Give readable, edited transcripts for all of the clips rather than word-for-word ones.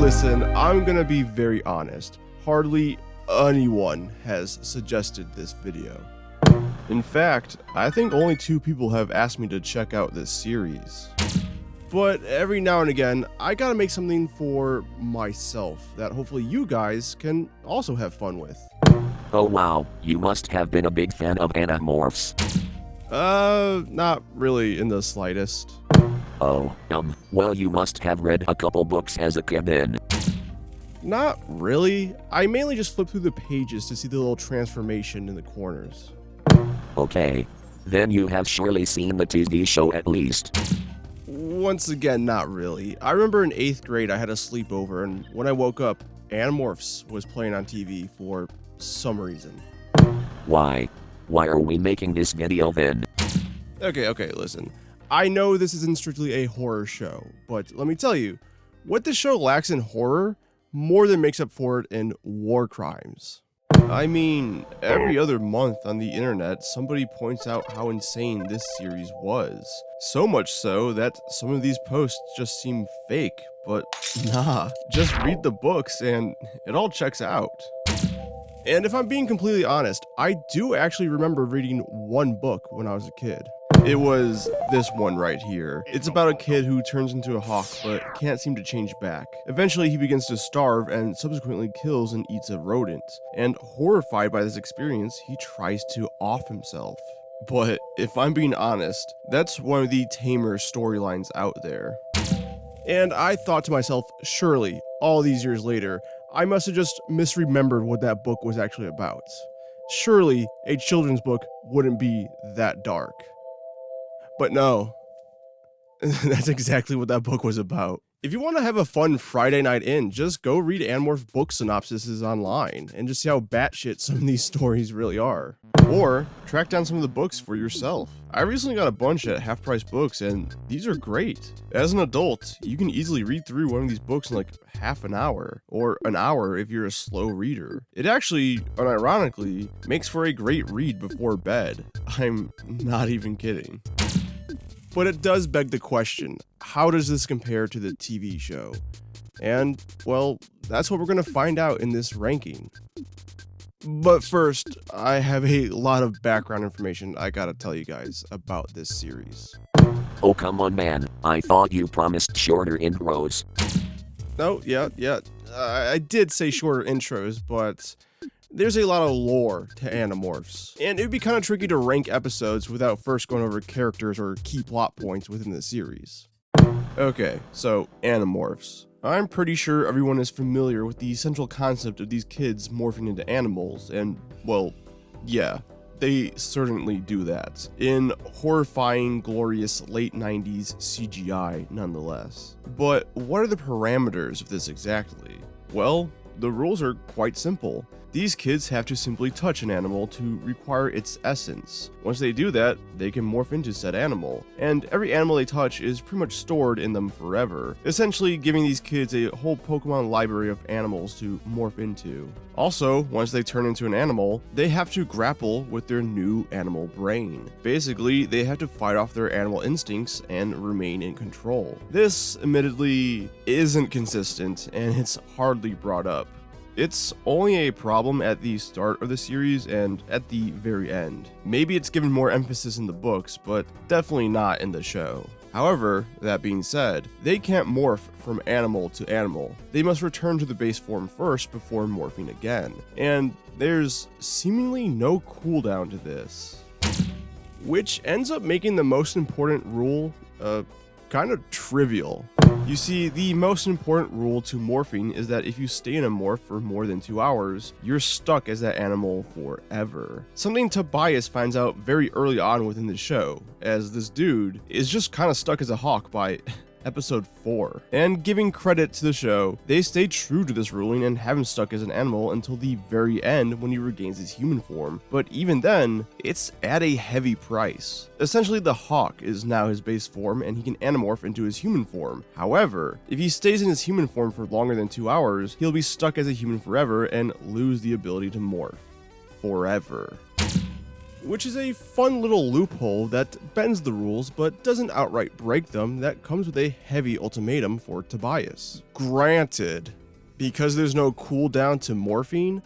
Listen, I'm gonna be very honest. Hardly anyone has suggested this video. In fact, I think only 2 people have asked me to check out this series. But every now and again, I gotta make something for myself that hopefully you guys can also have fun with. Oh wow, you must have been a big fan of Animorphs. Not really in the slightest. Oh, well you must have read a couple books as a kid then. Not really. I mainly just flip through the pages to see the little transformation in the corners. Okay. Then you have surely seen the TV show at least. Once again, not really. I remember in 8th grade I had a sleepover, and when I woke up, Animorphs was playing on TV for some reason. Why? Why are we making this video then? Okay, listen. I know this isn't strictly a horror show, but let me tell you, what this show lacks in horror more than makes up for it in war crimes. I mean, every other month on the internet, somebody points out how insane this series was. So much so that some of these posts just seem fake, but nah, just read the books and it all checks out. And if I'm being completely honest, I do actually remember reading one book when I was a kid. It was this one right here. It's about a kid who turns into a hawk but can't seem to change back. Eventually he begins to starve and subsequently kills and eats a rodent. And horrified by this experience, he tries to off himself. But if I'm being honest, that's one of the tamer storylines out there. And I thought to myself, surely, all these years later, I must have just misremembered what that book was actually about. Surely, a children's book wouldn't be that dark. But no, that's exactly what that book was about. If you want to have a fun Friday night in, just go read Animorphs book synopsises online and just see how batshit some of these stories really are. Or track down some of the books for yourself. I recently got a bunch at Half Price Books and these are great. As an adult, you can easily read through one of these books in like half an hour, or an hour if you're a slow reader. It actually, unironically, makes for a great read before bed. I'm not even kidding. But it does beg the question, how does this compare to the TV show? And, well, that's what we're going to find out in this ranking. But first, I have a lot of background information I gotta tell you guys about this series. Oh come on man, I thought you promised shorter intros. Oh, yeah, I did say shorter intros, but there's a lot of lore to Animorphs, and it'd be kind of tricky to rank episodes without first going over characters or key plot points within the series. Okay, so Animorphs. I'm pretty sure everyone is familiar with the central concept of these kids morphing into animals, and, well, yeah, they certainly do that. In horrifying, glorious late 90s CGI, nonetheless. But what are the parameters of this exactly? Well, the rules are quite simple. These kids have to simply touch an animal to require its essence. Once they do that, they can morph into said animal, and every animal they touch is pretty much stored in them forever, essentially giving these kids a whole Pokemon library of animals to morph into. Also, once they turn into an animal, they have to grapple with their new animal brain. Basically, they have to fight off their animal instincts and remain in control. This, admittedly, isn't consistent, and it's hardly brought up. It's only a problem at the start of the series and at the very end. Maybe it's given more emphasis in the books, but definitely not in the show. However, that being said, they can't morph from animal to animal. They must return to the base form first before morphing again. And there's seemingly no cooldown to this, which ends up making the most important rule kind of trivial. You see, the most important rule to morphing is that if you stay in a morph for more than 2 hours, you're stuck as that animal forever. Something Tobias finds out very early on within the show, as this dude is just kind of stuck as a hawk by episode 4. And giving credit to the show, they stay true to this ruling and have him stuck as an animal until the very end when he regains his human form. But even then, it's at a heavy price. Essentially, the hawk is now his base form and he can animorph into his human form. However, if he stays in his human form for longer than 2 hours, he'll be stuck as a human forever and lose the ability to morph. Forever. which is a fun little loophole that bends the rules but doesn't outright break them. That comes with a heavy ultimatum for Tobias. Granted, because there's no cooldown to morphine,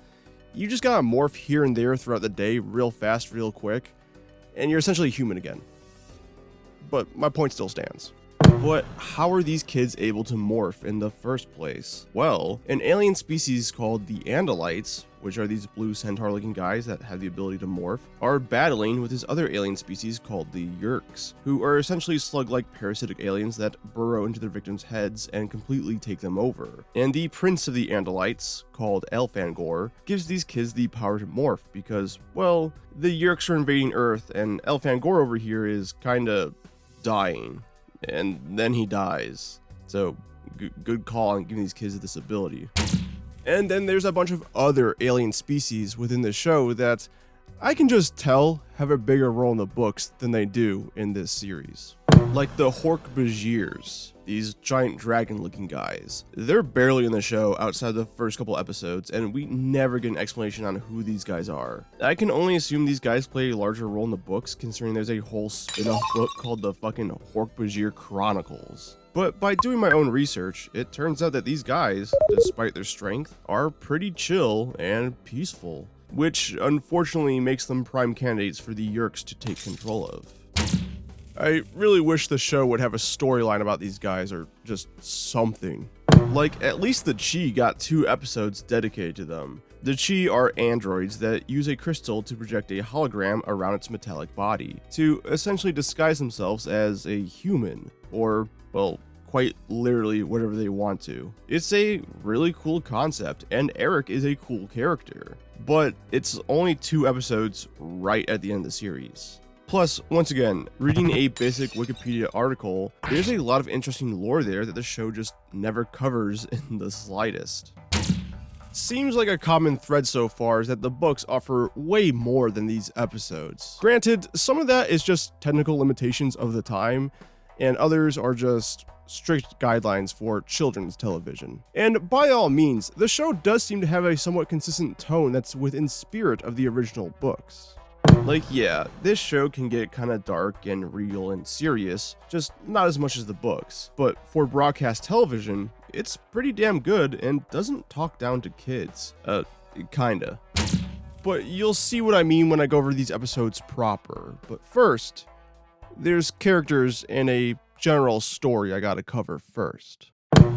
you just gotta morph here and there throughout the day real fast, real quick, and you're essentially human again. But my point still stands. But how are these kids able to morph in the first place? Well, an alien species called the Andalites, which are these blue centaur-looking guys that have the ability to morph, are battling with this other alien species called the Yeerks, who are essentially slug-like parasitic aliens that burrow into their victims' heads and completely take them over. And the prince of the Andalites, called Elfangor, gives these kids the power to morph because, well, the Yeerks are invading Earth and Elfangor over here is kinda dying. And then he dies. So, good call on giving these kids this ability. And then there's a bunch of other alien species within the show that I can just tell have a bigger role in the books than they do in this series. Like the Hork-Bajirs, these giant dragon-looking guys. They're barely in the show outside the first couple episodes, and we never get an explanation on who these guys are. I can only assume these guys play a larger role in the books, considering there's a whole spin-off book called the fucking Hork-Bajir Chronicles. But by doing my own research, it turns out that these guys, despite their strength, are pretty chill and peaceful, which unfortunately makes them prime candidates for the Yeerks to take control of. I really wish the show would have a storyline about these guys or just something. Like, at least the Chi got 2 episodes dedicated to them. The Chi are androids that use a crystal to project a hologram around its metallic body, to essentially disguise themselves as a human, or, well, quite literally whatever they want to. It's a really cool concept, and Eric is a cool character, but it's only 2 episodes right at the end of the series. Plus, once again, reading a basic Wikipedia article, there's a lot of interesting lore there that the show just never covers in the slightest. Seems like a common thread so far is that the books offer way more than these episodes. Granted, some of that is just technical limitations of the time, and others are just strict guidelines for children's television. And by all means, the show does seem to have a somewhat consistent tone that's within spirit of the original books. Like, yeah, this show can get kinda dark and real and serious, just not as much as the books. But for broadcast television, it's pretty damn good and doesn't talk down to kids. Kinda. But you'll see what I mean when I go over these episodes proper. But first, there's characters and a general story I gotta cover first.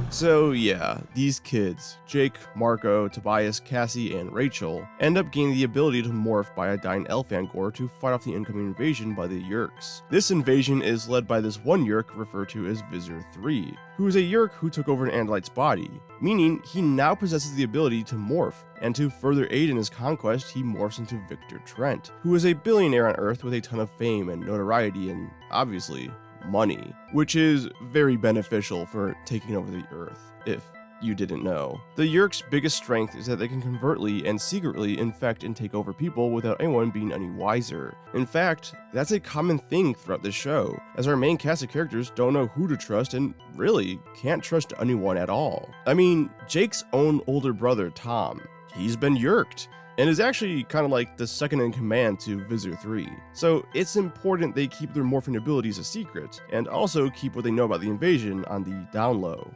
So yeah, these kids, Jake, Marco, Tobias, Cassie, and Rachel, end up gaining the ability to morph by a dying Elfangor to fight off the incoming invasion by the Yeerks. This invasion is led by this one Yeerk referred to as Visor 3, who is a Yeerk who took over an Andalite's body, meaning he now possesses the ability to morph, and to further aid in his conquest, he morphs into Victor Trent, who is a billionaire on Earth with a ton of fame and notoriety and, obviously, money, which is very beneficial for taking over the Earth, if you didn't know. The Yeerks' biggest strength is that they can covertly and secretly infect and take over people without anyone being any wiser. In fact, that's a common thing throughout the show, as our main cast of characters don't know who to trust and really can't trust anyone at all. I mean, Jake's own older brother, Tom, he's been Yeerked, and is actually kind of like the second in command to Visor 3. So it's important they keep their morphing abilities a secret, and also keep what they know about the invasion on the down low.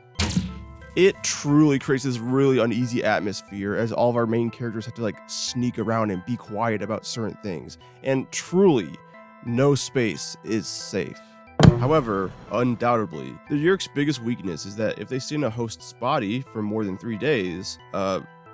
It truly creates this really uneasy atmosphere as all of our main characters have to like sneak around and be quiet about certain things, and truly, no space is safe. However, undoubtedly, the Yeerk's biggest weakness is that if they stay in a host's body for more than 3 days,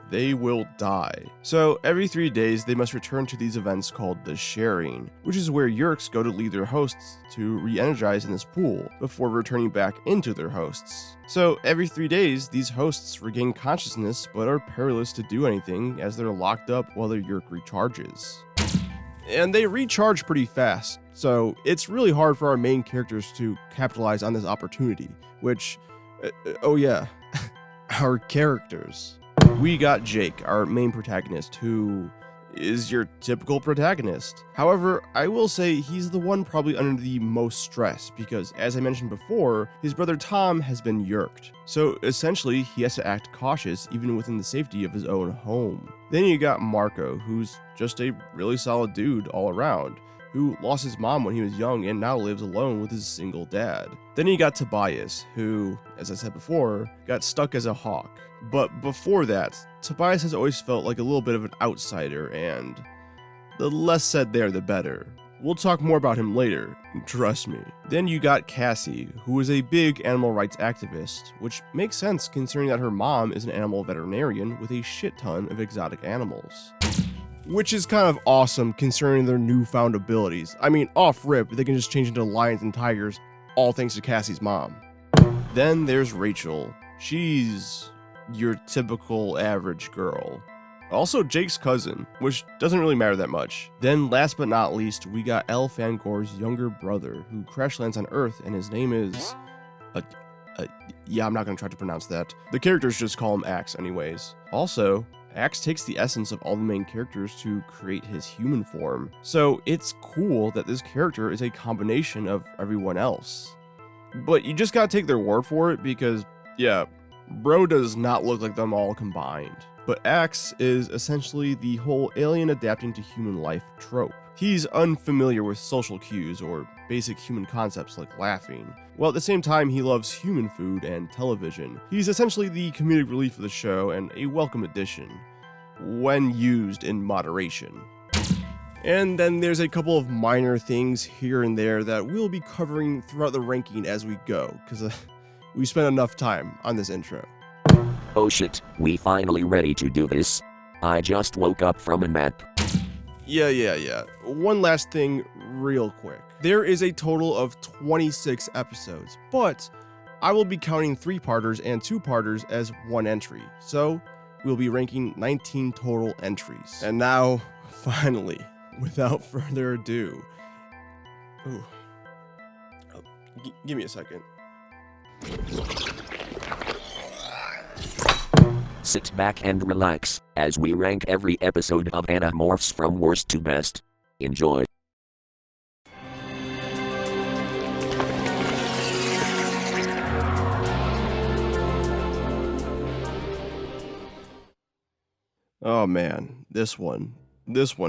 they will die. So every 3 days, they must return to these events called the Sharing, which is where Yeerks go to leave their hosts to re-energize in this pool before returning back into their hosts. So every 3 days, these hosts regain consciousness but are powerless to do anything as they're locked up while their Yeerk recharges. And they recharge pretty fast, so it's really hard for our main characters to capitalize on this opportunity, which, oh yeah, our characters. We got Jake, our main protagonist, who is your typical protagonist. However, I will say he's the one probably under the most stress because, as I mentioned before, his brother Tom has been yerked. So essentially, he has to act cautious even within the safety of his own home. Then you got Marco, who's just a really solid dude all around, who lost his mom when he was young and now lives alone with his single dad. Then you got Tobias, who, as I said before, got stuck as a hawk. But before that, Tobias has always felt like a little bit of an outsider, and the less said there, the better. We'll talk more about him later, trust me. Then you got Cassie, who is a big animal rights activist, which makes sense considering that her mom is an animal veterinarian with a shit ton of exotic animals. Which is kind of awesome considering their newfound abilities. I mean, off rip, they can just change into lions and tigers, all thanks to Cassie's mom. Then there's Rachel. She's your typical average girl. Also Jake's cousin, which doesn't really matter that much. Then last but not least, we got Elle Fangor's younger brother, who crash lands on Earth, and his name is... yeah, I'm not gonna try to pronounce that. The characters just call him Axe anyways. Also, Axe takes the essence of all the main characters to create his human form. So it's cool that this character is a combination of everyone else. But you just gotta take their word for it because, yeah, bro does not look like them all combined. But Axe is essentially the whole alien adapting to human life trope. He's unfamiliar with social cues or basic human concepts like laughing, while at the same time he loves human food and television. He's essentially the comedic relief of the show and a welcome addition, when used in moderation. And then there's a couple of minor things here and there that we'll be covering throughout the ranking as we go, because we spent enough time on this intro. Oh shit, we finally ready to do this. I just woke up from a nap. Yeah. One last thing real quick. There is a total of 26 episodes, but I will be counting 3-parters and 2-parters as one entry. So we'll be ranking 19 total entries. And now, finally, without further ado. Ooh. Oh, give me a second. Sit back and relax as we rank every episode of Animorphs from worst to best. Enjoy. Oh man, this one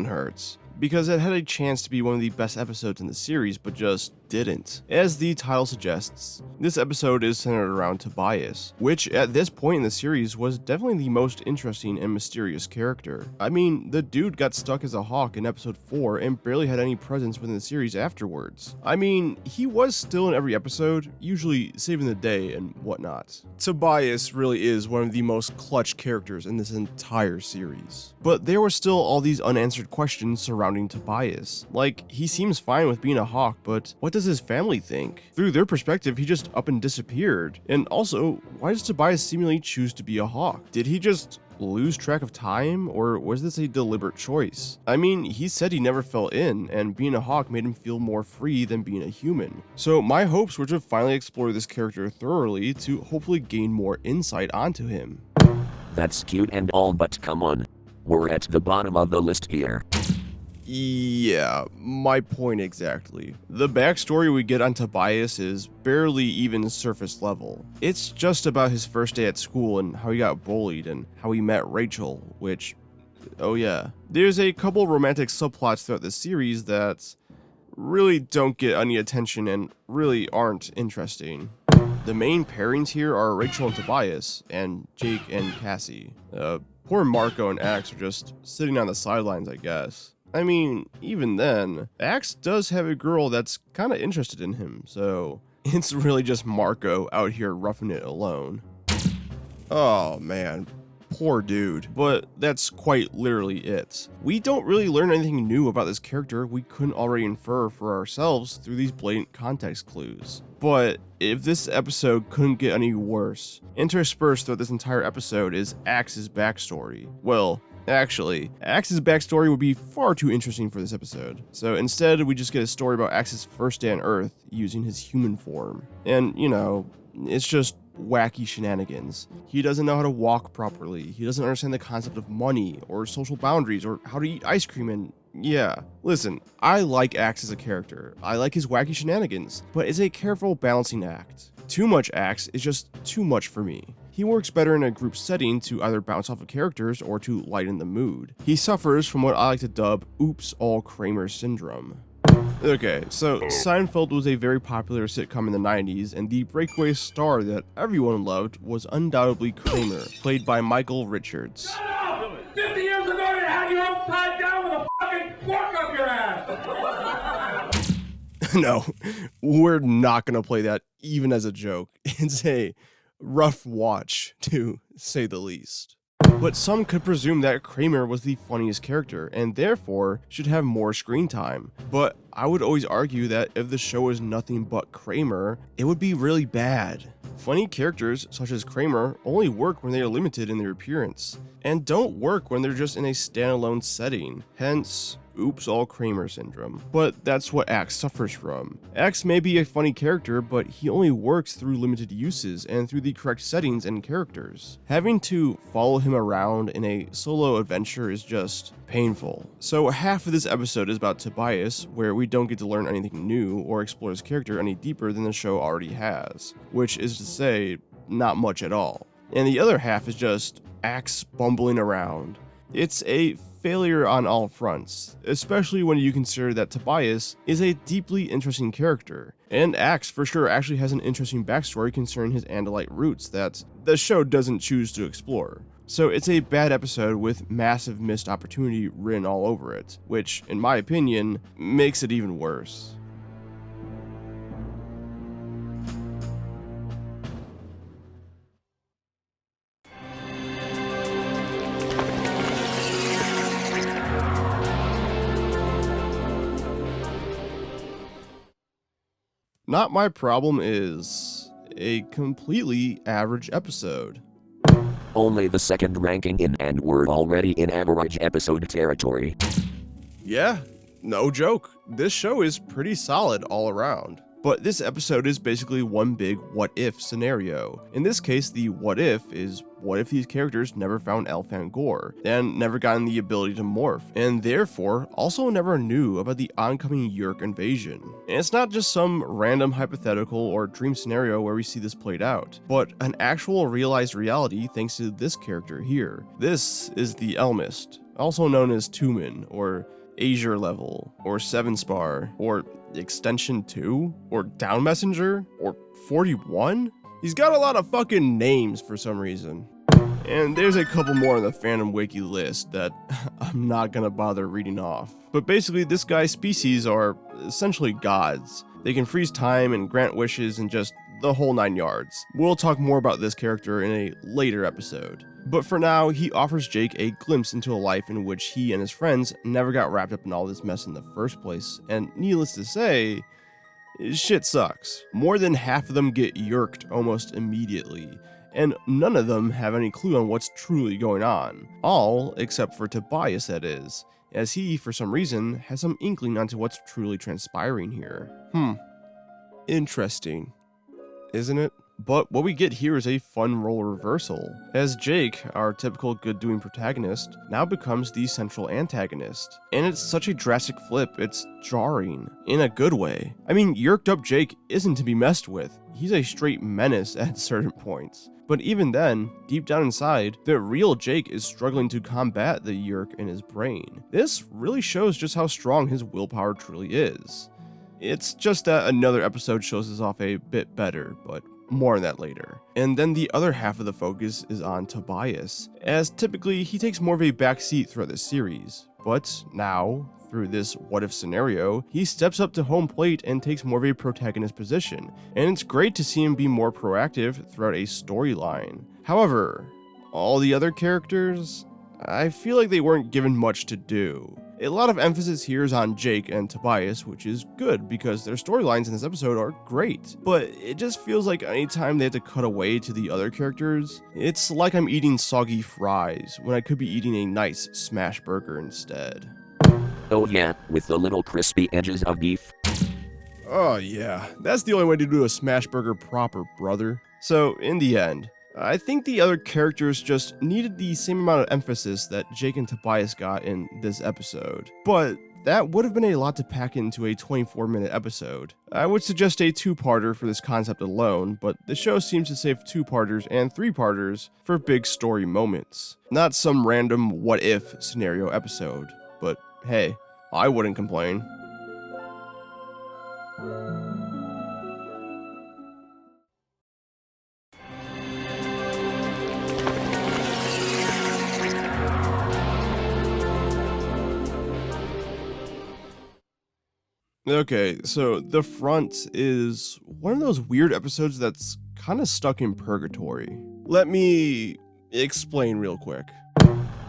hurts. Because it had a chance to be one of the best episodes in the series, but just didn't. As the title suggests, this episode is centered around Tobias, which at this point in the series was definitely the most interesting and mysterious character. I mean, the dude got stuck as a hawk in episode 4 and barely had any presence within the series afterwards. I mean, he was still in every episode, usually saving the day and whatnot. Tobias really is one of the most clutch characters in this entire series. But there were still all these unanswered questions surrounding Tobias. Like, he seems fine with being a hawk, but what does his family think? Through their perspective, he just up and disappeared. And also, why does Tobias seemingly choose to be a hawk? Did he just lose track of time, or was this a deliberate choice? I mean, he said he never fell in, and being a hawk made him feel more free than being a human. So my hopes were to finally explore this character thoroughly to hopefully gain more insight onto him. That's cute and all, but come on. We're at the bottom of the list here. Yeah, my point exactly. The backstory we get on Tobias is barely even surface level. It's just about his first day at school and how he got bullied and how he met Rachel, which, oh yeah. There's a couple romantic subplots throughout the series that really don't get any attention and really aren't interesting. The main pairings here are Rachel and Tobias, and Jake and Cassie. Poor Marco and Axe are just sitting on the sidelines, I guess. I mean, even then, Axe does have a girl that's kinda interested in him, so it's really just Marco out here roughing it alone. Oh man, poor dude, but that's quite literally it. We don't really learn anything new about this character we couldn't already infer for ourselves through these blatant context clues. But if this episode couldn't get any worse, interspersed throughout this entire episode is Axe's backstory. Well, actually, Axe's backstory would be far too interesting for this episode. So instead, we just get a story about Axe's first day on Earth using his human form. And, you know, it's just wacky shenanigans. He doesn't know how to walk properly. He doesn't understand the concept of money or social boundaries or how to eat ice cream and yeah. Listen, I like Axe as a character. I like his wacky shenanigans, but it's a careful balancing act. Too much Axe is just too much for me. He works better in a group setting to either bounce off of characters or to lighten the mood. He suffers from what I like to dub oops all Kramer syndrome. Okay, so Seinfeld was a very popular sitcom in the 90s, and the breakaway star that everyone loved was undoubtedly Kramer, played by Michael Richards. Shut up! 50 years ago you had your own tied down with a fucking fork up your ass! No, we're not gonna play that even as a joke. It's a rough watch, to say the least. But some could presume that Kramer was the funniest character, and therefore should have more screen time. But I would always argue that if the show is nothing but Kramer, it would be really bad. Funny characters, such as Kramer, only work when they are limited in their appearance, and don't work when they're just in a standalone setting, hence oops all Kramer syndrome. But that's what Axe suffers from. Axe may be a funny character, but he only works through limited uses and through the correct settings and characters. Having to follow him around in a solo adventure is just painful. So half of this episode is about Tobias, where we don't get to learn anything new or explore his character any deeper than the show already has, which is to say, not much at all. And the other half is just Axe bumbling around. It's a failure on all fronts, especially when you consider that Tobias is a deeply interesting character, and Axe for sure actually has an interesting backstory concerning his Andalite roots that the show doesn't choose to explore. So it's a bad episode with massive missed opportunity written all over it, which, in my opinion, makes it even worse. Not My Problem is a completely average episode. Only the second ranking in, and we're already in average episode territory. Yeah, no joke. This show is pretty solid all around. But this episode is basically one big what if scenario. In this case, the what if is what if these characters never found Elfangor and never gotten the ability to morph, and therefore also never knew about the oncoming Yeerk invasion. And it's not just some random hypothetical or dream scenario where we see this played out, but an actual realized reality thanks to this character here. This is the Elmist, also known as Tumen, or Azure Level, or 7-Spar, or Extension 2, or Down Messenger, or 41? He's got a lot of fucking names for some reason. And there's a couple more on the fandom wiki list that I'm not gonna bother reading off. But basically, this guy's species are essentially gods. They can freeze time and grant wishes and just the whole 9 yards. We'll talk more about this character in a later episode. But for now, he offers Jake a glimpse into a life in which he and his friends never got wrapped up in all this mess in the first place, and needless to say, shit sucks. More than half of them get yerked almost immediately, and none of them have any clue on what's truly going on. All except for Tobias, that is, as he, for some reason, has some inkling onto what's truly transpiring here. Interesting, isn't it? But what we get here is a fun role reversal, as Jake, our typical good-doing protagonist, now becomes the central antagonist. And it's such a drastic flip, it's jarring, in a good way. I mean, yerked up Jake isn't to be messed with, he's a straight menace at certain points. But even then, deep down inside, the real Jake is struggling to combat the yerk in his brain. This really shows just how strong his willpower truly is. It's just that another episode shows this off a bit better, but more on that later. And then the other half of the focus is on Tobias, as typically he takes more of a backseat throughout the series. But now, through this what if scenario, he steps up to home plate and takes more of a protagonist position, and it's great to see him be more proactive throughout a storyline. However, all the other characters, I feel like they weren't given much to do. A lot of emphasis here is on Jake and Tobias, which is good because their storylines in this episode are great, but it just feels like anytime they have to cut away to the other characters, it's like I'm eating soggy fries when I could be eating a nice smash burger instead. Oh yeah, with the little crispy edges of beef. Oh yeah, that's the only way to do a smash burger proper, brother. So, in the end, I think the other characters just needed the same amount of emphasis that Jake and Tobias got in this episode. But that would have been a lot to pack into a 24-minute episode. I would suggest a two-parter for this concept alone, but the show seems to save two-parters and three-parters for big story moments. Not some random what-if scenario episode, but hey, I wouldn't complain. Okay, so The Front is one of those weird episodes that's kind of stuck in purgatory. Let me explain real quick.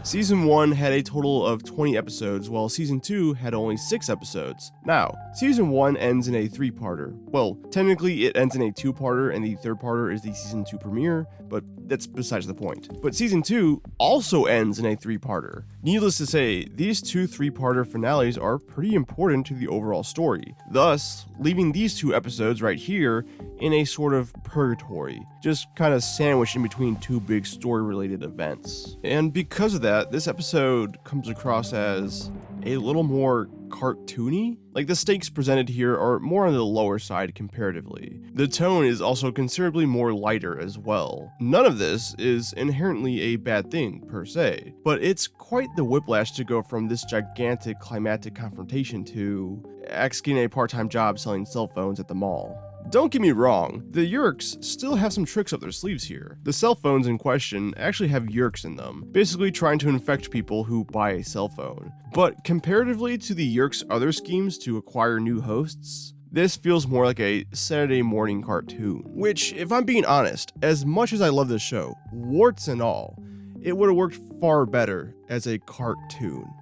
Season 1 had a total of 20 episodes, while Season 2 had only 6 episodes. Now, Season 1 ends in a 3-parter. Well, technically it ends in a 2-parter, and the 3rd-parter is the Season 2 premiere, but that's besides the point. But Season 2 also ends in a 3-parter. Needless to say, these two 3-parter finales are pretty important to the overall story, thus leaving these 2 episodes right here in a sort of purgatory, just kind of sandwiched in between 2 big story-related events. And because of that, this episode comes across as a little more cartoony. Like, the stakes presented here are more on the lower side comparatively. The tone is also considerably more lighter as well. None of this is inherently a bad thing per se, but it's quite the whiplash to go from this gigantic climactic confrontation to X getting a part-time job selling cell phones at the mall. Don't get me wrong, the Yeerks still have some tricks up their sleeves here. The cell phones in question actually have Yeerks in them, basically trying to infect people who buy a cell phone. But comparatively to the Yeerks' other schemes to acquire new hosts, this feels more like a Saturday morning cartoon. Which, if I'm being honest, as much as I love this show, warts and all, it would have worked far better as a cartoon.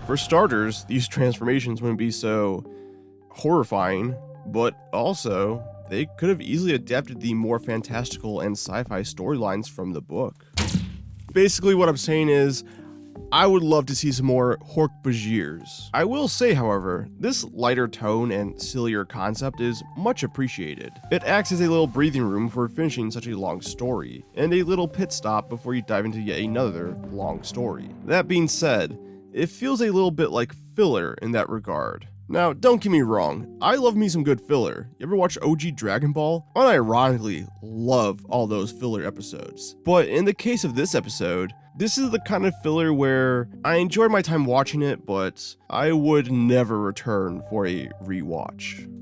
For starters, these transformations wouldn't be so horrifying, but also, they could have easily adapted the more fantastical and sci-fi storylines from the book. Basically what I'm saying is, I would love to see some more Hork-Bajirs. I will say, however, this lighter tone and sillier concept is much appreciated. It acts as a little breathing room for finishing such a long story, and a little pit stop before you dive into yet another long story. That being said, it feels a little bit like filler in that regard. Now, don't get me wrong, I love me some good filler. You ever watch OG Dragon Ball? Unironically love all those filler episodes. But in the case of this episode, this is the kind of filler where I enjoyed my time watching it, but I would never return for a rewatch.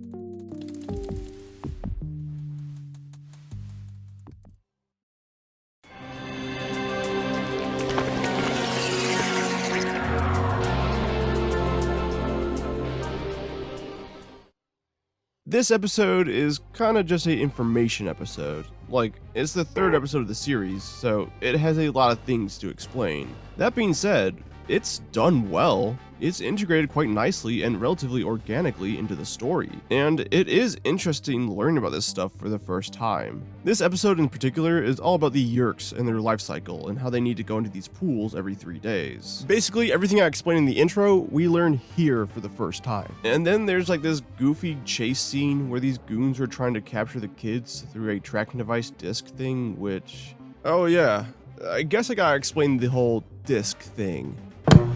This episode is kind of just an information episode. Like, it's the 3rd episode of the series, so it has a lot of things to explain. That being said, it's done well. It's integrated quite nicely and relatively organically into the story, and it is interesting learning about this stuff for the first time. This episode in particular is all about the Yeerks and their life cycle and how they need to go into these pools every 3 days. Basically, everything I explained in the intro, we learn here for the first time. And then there's like this goofy chase scene where these goons are trying to capture the kids through a tracking device disc thing, which... oh yeah, I guess I gotta explain the whole disc thing.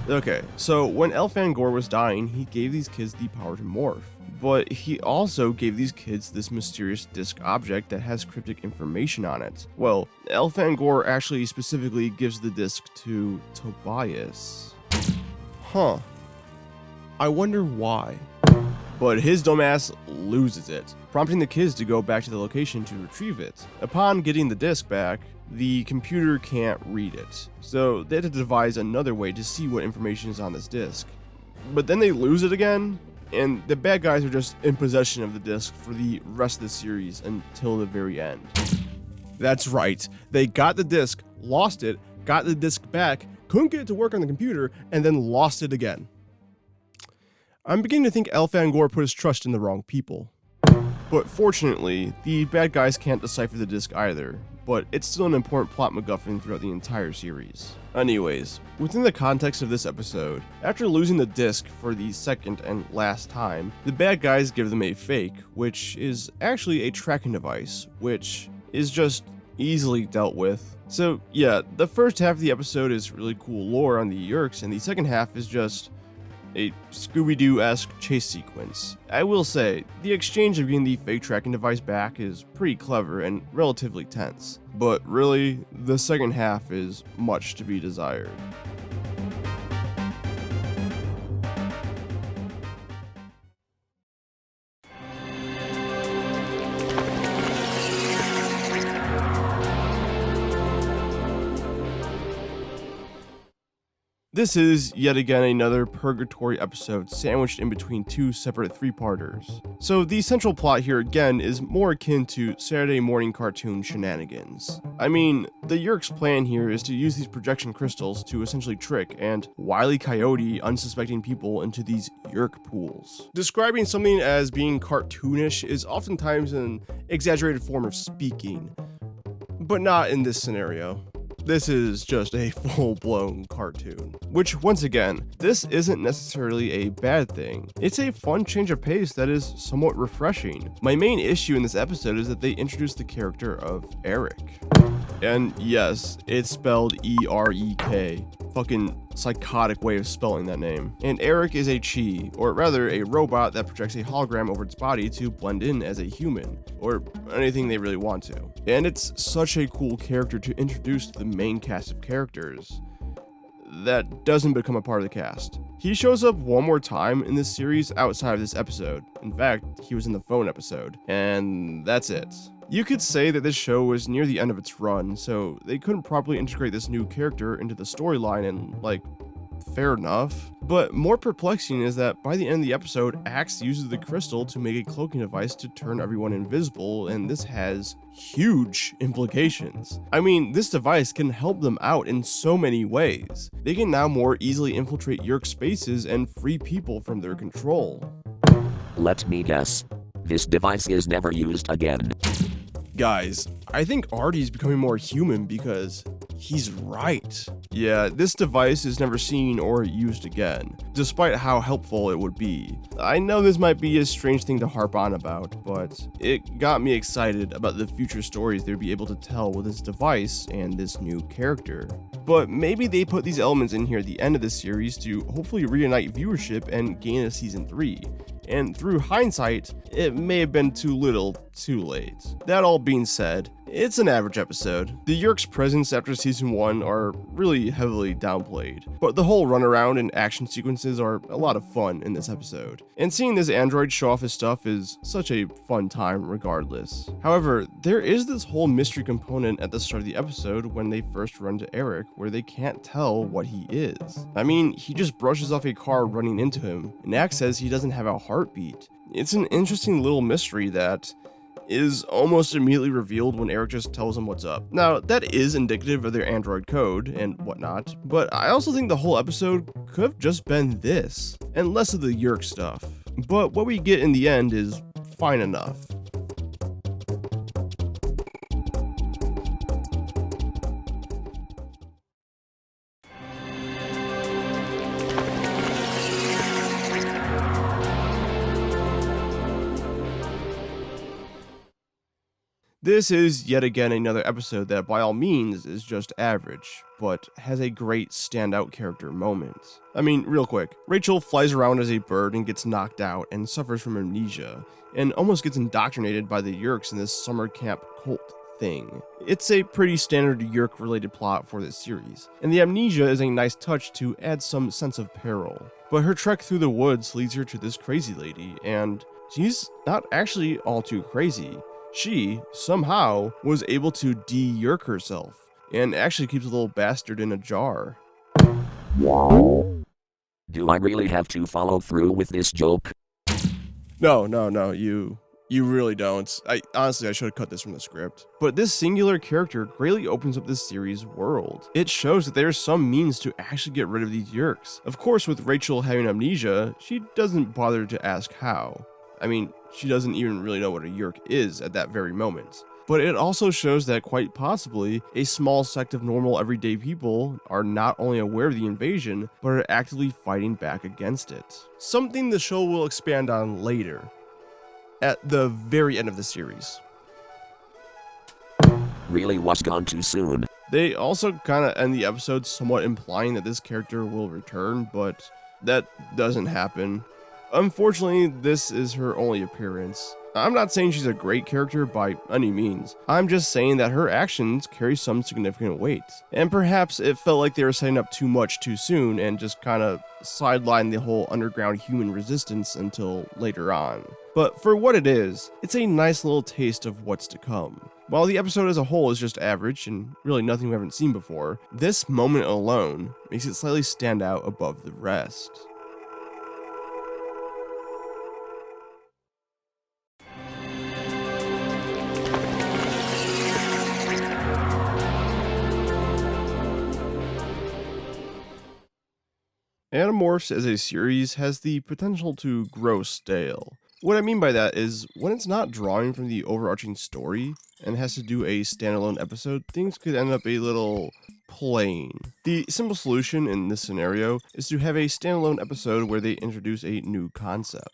Okay, so when Elfangor was dying, he gave these kids the power to morph, but he also gave these kids this mysterious disc object that has cryptic information on it. Well, Elfangor actually specifically gives the disc to Tobias. Huh. I wonder why. But his dumbass loses it, prompting the kids to go back to the location to retrieve it. Upon getting the disc back, the computer can't read it, so they had to devise another way to see what information is on this disc. But then they lose it again, and the bad guys are just in possession of the disc for the rest of the series until the very end. That's right, they got the disc, lost it, got the disc back, couldn't get it to work on the computer, and then lost it again. I'm beginning to think Elfangor put his trust in the wrong people. But fortunately, the bad guys can't decipher the disc either, but it's still an important plot MacGuffin throughout the entire series. Anyways, within the context of this episode, after losing the disc for the second and last time, the bad guys give them a fake, which is actually a tracking device, which is just easily dealt with. So yeah, the first half of the episode is really cool lore on the Yeerks, and the second half is just a Scooby-Doo-esque chase sequence. I will say, the exchange of getting the fake tracking device back is pretty clever and relatively tense, but really, the second half is much to be desired. This is, yet again, another purgatory episode sandwiched in between two separate three-parters. So the central plot here again is more akin to Saturday morning cartoon shenanigans. I mean, the Yeerks' plan here is to use these projection crystals to essentially trick and Wile E. Coyote unsuspecting people into these Yeerk pools. Describing something as being cartoonish is oftentimes an exaggerated form of speaking, but not in this scenario. This is just a full-blown cartoon. Which, once again, this isn't necessarily a bad thing. It's a fun change of pace that is somewhat refreshing. My main issue in this episode is that they introduced the character of Eric. And yes, it's spelled E-R-E-K. Fucking psychotic way of spelling that name. And Eric is a chi, or rather a robot that projects a hologram over its body to blend in as a human, or anything they really want to. And it's such a cool character to introduce to the main cast of characters that doesn't become a part of the cast. He shows up one more time in this series outside of this episode. In fact, he was in the phone episode, and that's it. You could say that this show was near the end of its run, so they couldn't properly integrate this new character into the storyline, and fair enough. But more perplexing is that by the end of the episode, Axe uses the crystal to make a cloaking device to turn everyone invisible, and this has huge implications. I mean, this device can help them out in so many ways. They can now more easily infiltrate Yeerk spaces and free people from their control. Let me guess. This device is never used again. Guys, I think Artie's becoming more human because he's right. Yeah, this device is never seen or used again, despite how helpful it would be. I know this might be a strange thing to harp on about, but it got me excited about the future stories they'd be able to tell with this device and this new character. But maybe they put these elements in here at the end of the series to hopefully reunite viewership and gain a season 3. And through hindsight, it may have been too little, too late. That all being said, it's an average episode. The Yeerks' presence after season 1 are really heavily downplayed, but the whole runaround and action sequences are a lot of fun in this episode. And seeing this android show off his stuff is such a fun time regardless. However, there is this whole mystery component at the start of the episode when they first run to Eric where they can't tell what he is. I mean, he just brushes off a car running into him, and Axe says he doesn't have a heartbeat. It's an interesting little mystery that is almost immediately revealed when Eric just tells him what's up. Now, that is indicative of their android code and whatnot, but I also think the whole episode could have just been this, and less of the Yeerk stuff. But what we get in the end is fine enough. This is yet again another episode that by all means is just average, but has a great standout character moment. I mean, real quick, Rachel flies around as a bird and gets knocked out and suffers from amnesia, and almost gets indoctrinated by the Yeerks in this summer camp cult thing. It's a pretty standard Yeerk related plot for this series, and the amnesia is a nice touch to add some sense of peril. But her trek through the woods leads her to this crazy lady, and she's not actually all too crazy. She, somehow, was able to de-Yeerk herself, and actually keeps a little bastard in a jar. Do I really have to follow through with this joke? No, you really don't. I should have cut this from the script. But this singular character greatly opens up this series' world. It shows that there's some means to actually get rid of these Yeerks. Of course, with Rachel having amnesia, she doesn't bother to ask how. I mean, she doesn't even really know what a Yeerk is at that very moment. But it also shows that quite possibly a small sect of normal everyday people are not only aware of the invasion, but are actively fighting back against it. Something the show will expand on later, at the very end of the series. Really was gone too soon. They also kind of end the episode somewhat implying that this character will return, but that doesn't happen. Unfortunately, this is her only appearance. I'm not saying she's a great character by any means. I'm just saying that her actions carry some significant weight. And perhaps it felt like they were setting up too much too soon and just kind of sidelined the whole underground human resistance until later on. But for what it is, it's a nice little taste of what's to come. While the episode as a whole is just average and really nothing we haven't seen before, this moment alone makes it slightly stand out above the rest. Animorphs as a series has the potential to grow stale. What I mean by that is, when it's not drawing from the overarching story and has to do a standalone episode, things could end up a little plain. The simple solution in this scenario is to have a standalone episode where they introduce a new concept.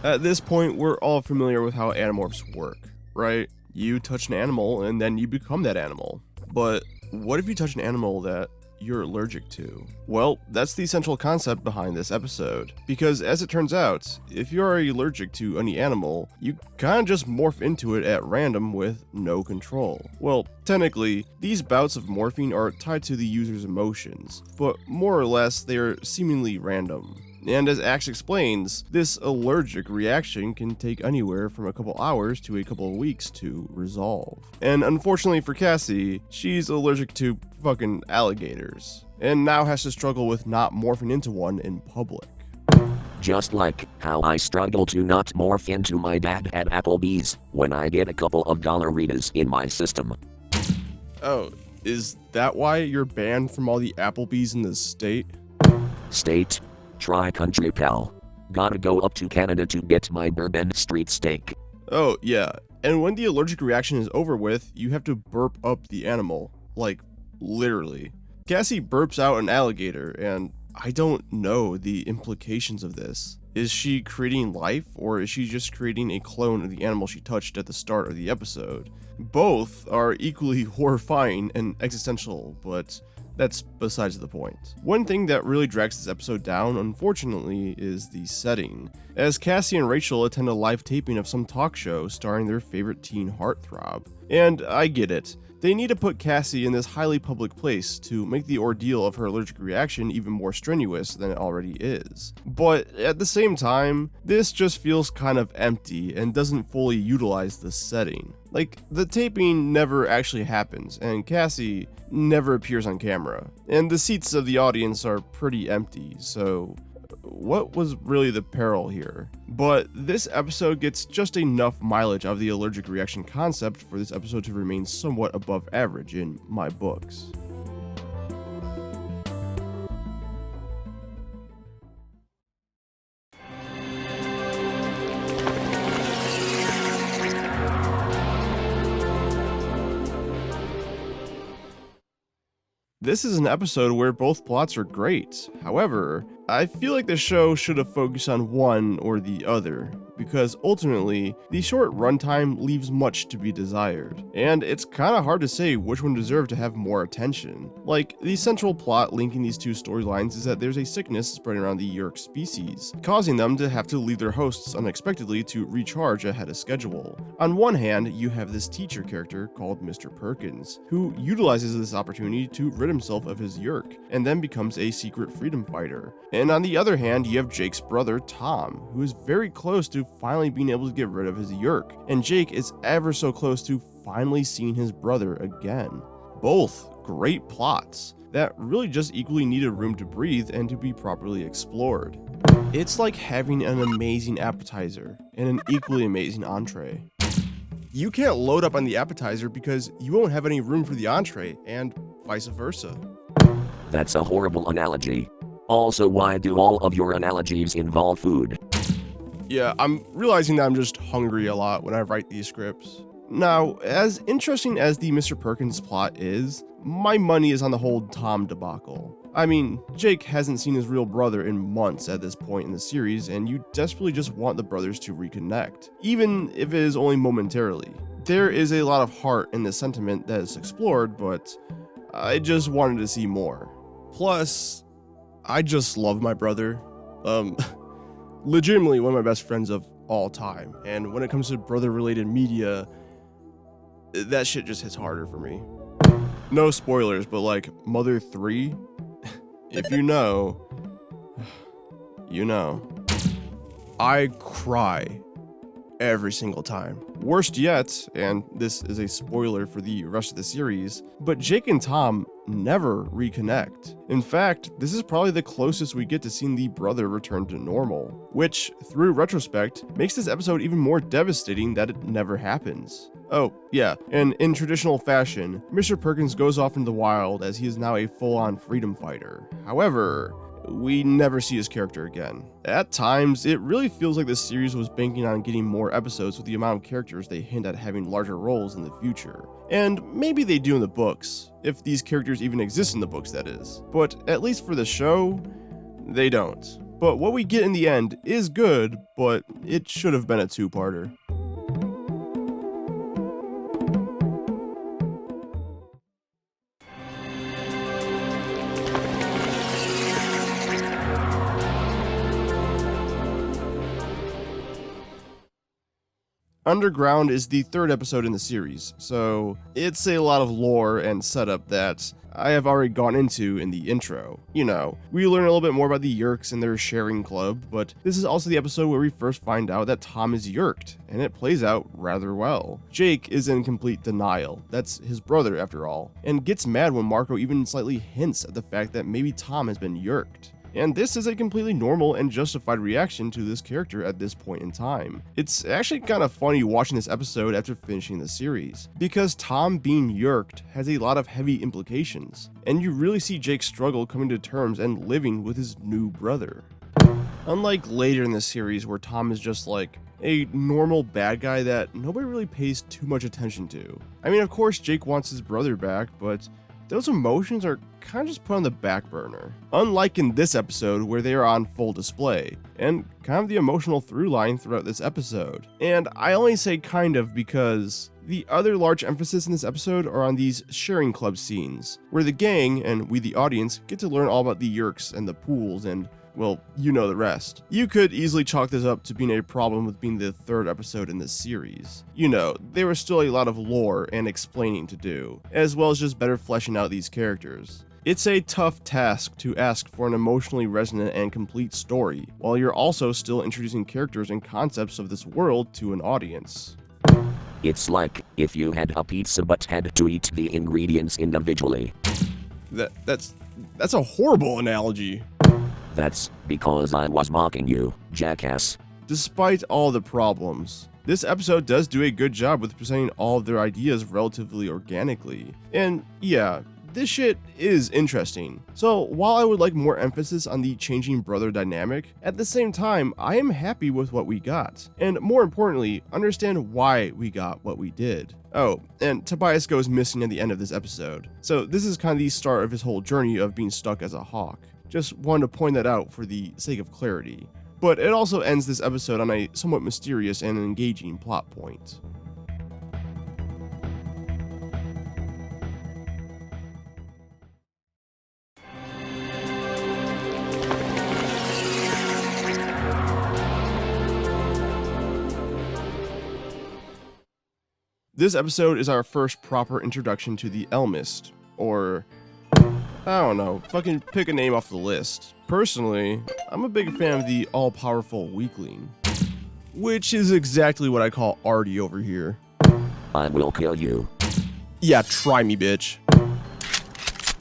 At this point, we're all familiar with how Animorphs work, right? You touch an animal and then you become that animal. But what if you touch an animal that you're allergic to? Well, that's the central concept behind this episode. Because as it turns out, if you are allergic to any animal, you kinda just morph into it at random with no control. Well, technically, these bouts of morphing are tied to the user's emotions, but more or less they are seemingly random. And as Axe explains, this allergic reaction can take anywhere from a couple hours to a couple of weeks to resolve. And unfortunately for Cassie, she's allergic to fucking alligators, and now has to struggle with not morphing into one in public. Just like how I struggle to not morph into my dad at Applebee's when I get a couple of dollaritas in my system. Oh, is that why you're banned from all the Applebee's in the state? State? Try country, pal. Gotta go up to Canada to get my Bourbon Street steak. Oh, yeah. And when the allergic reaction is over with, you have to burp up the animal. Like, literally. Cassie burps out an alligator, and I don't know the implications of this. Is she creating life, or is she just creating a clone of the animal she touched at the start of the episode? Both are equally horrifying and existential, but that's besides the point. One thing that really drags this episode down, unfortunately, is the setting, as Cassie and Rachel attend a live taping of some talk show starring their favorite teen heartthrob. And I get it. They need to put Cassie in this highly public place to make the ordeal of her allergic reaction even more strenuous than it already is. But at the same time, this just feels kind of empty and doesn't fully utilize the setting. Like, the taping never actually happens, and Cassie never appears on camera. And the seats of the audience are pretty empty, so what was really the peril here? But this episode gets just enough mileage of the allergic reaction concept for this episode to remain somewhat above average in my books. This is an episode where both plots are great. However, I feel like the show should have focused on one or the other, because ultimately, the short runtime leaves much to be desired, and it's kinda hard to say which one deserved to have more attention. Like, the central plot linking these two storylines is that there's a sickness spreading around the Yeerk species, causing them to have to leave their hosts unexpectedly to recharge ahead of schedule. On one hand, you have this teacher character called Mr. Perkins, who utilizes this opportunity to rid himself of his Yeerk, and then becomes a secret freedom fighter. And on the other hand, you have Jake's brother, Tom, who is very close to finally being able to get rid of his Yeerk, and Jake is ever so close to finally seeing his brother again. Both great plots that really just equally needed room to breathe and to be properly explored. It's like having an amazing appetizer and an equally amazing entree. You can't load up on the appetizer because you won't have any room for the entree, and vice versa. That's a horrible analogy. Also, why do all of your analogies involve food? Yeah, I'm realizing that I'm just hungry a lot when I write these scripts. Now, as interesting as the Mr. Perkins plot is, my money is on the whole Tom debacle. I mean, Jake hasn't seen his real brother in months at this point in the series, and you desperately just want the brothers to reconnect, even if it is only momentarily. There is a lot of heart in this sentiment that is explored, but I just wanted to see more. Plus, I just love my brother. Legitimately one of my best friends of all time, and when it comes to brother-related media, that shit just hits harder for me. No spoilers, but like Mother 3, if you know, you know. I cry every single time. Worst yet, and this is a spoiler for the rest of the series, but Jake and Tom never reconnect. In fact, this is probably the closest we get to seeing the brother return to normal, which, through retrospect, makes this episode even more devastating that it never happens. Oh, yeah, and in traditional fashion, Mr. Perkins goes off into the wild as he is now a full-on freedom fighter. However, we never see his character again. At times, it really feels like this series was banking on getting more episodes with the amount of characters they hint at having larger roles in the future. And maybe they do in the books, if these characters even exist in the books, that is. But at least for the show, they don't. But what we get in the end is good, but it should have been a two-parter. Underground is the third episode in the series, so it's a lot of lore and setup that I have already gone into in the intro. You know, we learn a little bit more about the Yeerks and their sharing club, but this is also the episode where we first find out that Tom is Yeerked, and it plays out rather well. Jake is in complete denial, that's his brother after all, and gets mad when Marco even slightly hints at the fact that maybe Tom has been Yeerked. And this is a completely normal and justified reaction to this character at this point in time. It's actually kind of funny watching this episode after finishing the series, because Tom being Yeerked has a lot of heavy implications, and you really see Jake struggle coming to terms and living with his new brother. Unlike later in the series where Tom is just like a normal bad guy that nobody really pays too much attention to. I mean, of course Jake wants his brother back, but those emotions are kind of just put on the back burner. Unlike in this episode where they are on full display, and kind of the emotional through line throughout this episode. And I only say kind of because the other large emphasis in this episode are on these sharing club scenes, where the gang, and we the audience, get to learn all about the Yeerks and the pools and, well, you know the rest. You could easily chalk this up to being a problem with being the third episode in this series. You know, there was still a lot of lore and explaining to do, as well as just better fleshing out these characters. It's a tough task to ask for an emotionally resonant and complete story, while you're also still introducing characters and concepts of this world to an audience. It's like if you had a pizza but had to eat the ingredients individually. That's a horrible analogy. That's because I was mocking you, jackass. Despite all the problems, this episode does do a good job with presenting all of their ideas relatively organically. And yeah, this shit is interesting. So while I would like more emphasis on the changing brother dynamic, at the same time, I am happy with what we got. And more importantly, understand why we got what we did. Oh, and Tobias goes missing at the end of this episode. So this is kind of the start of his whole journey of being stuck as a hawk. Just wanted to point that out for the sake of clarity. But it also ends this episode on a somewhat mysterious and engaging plot point. This episode is our first proper introduction to the Elmist, or I don't know, fucking pick a name off the list. Personally, I'm a big fan of the all-powerful weakling, which is exactly what I call Artie over here. I will kill you. Yeah, try me, bitch.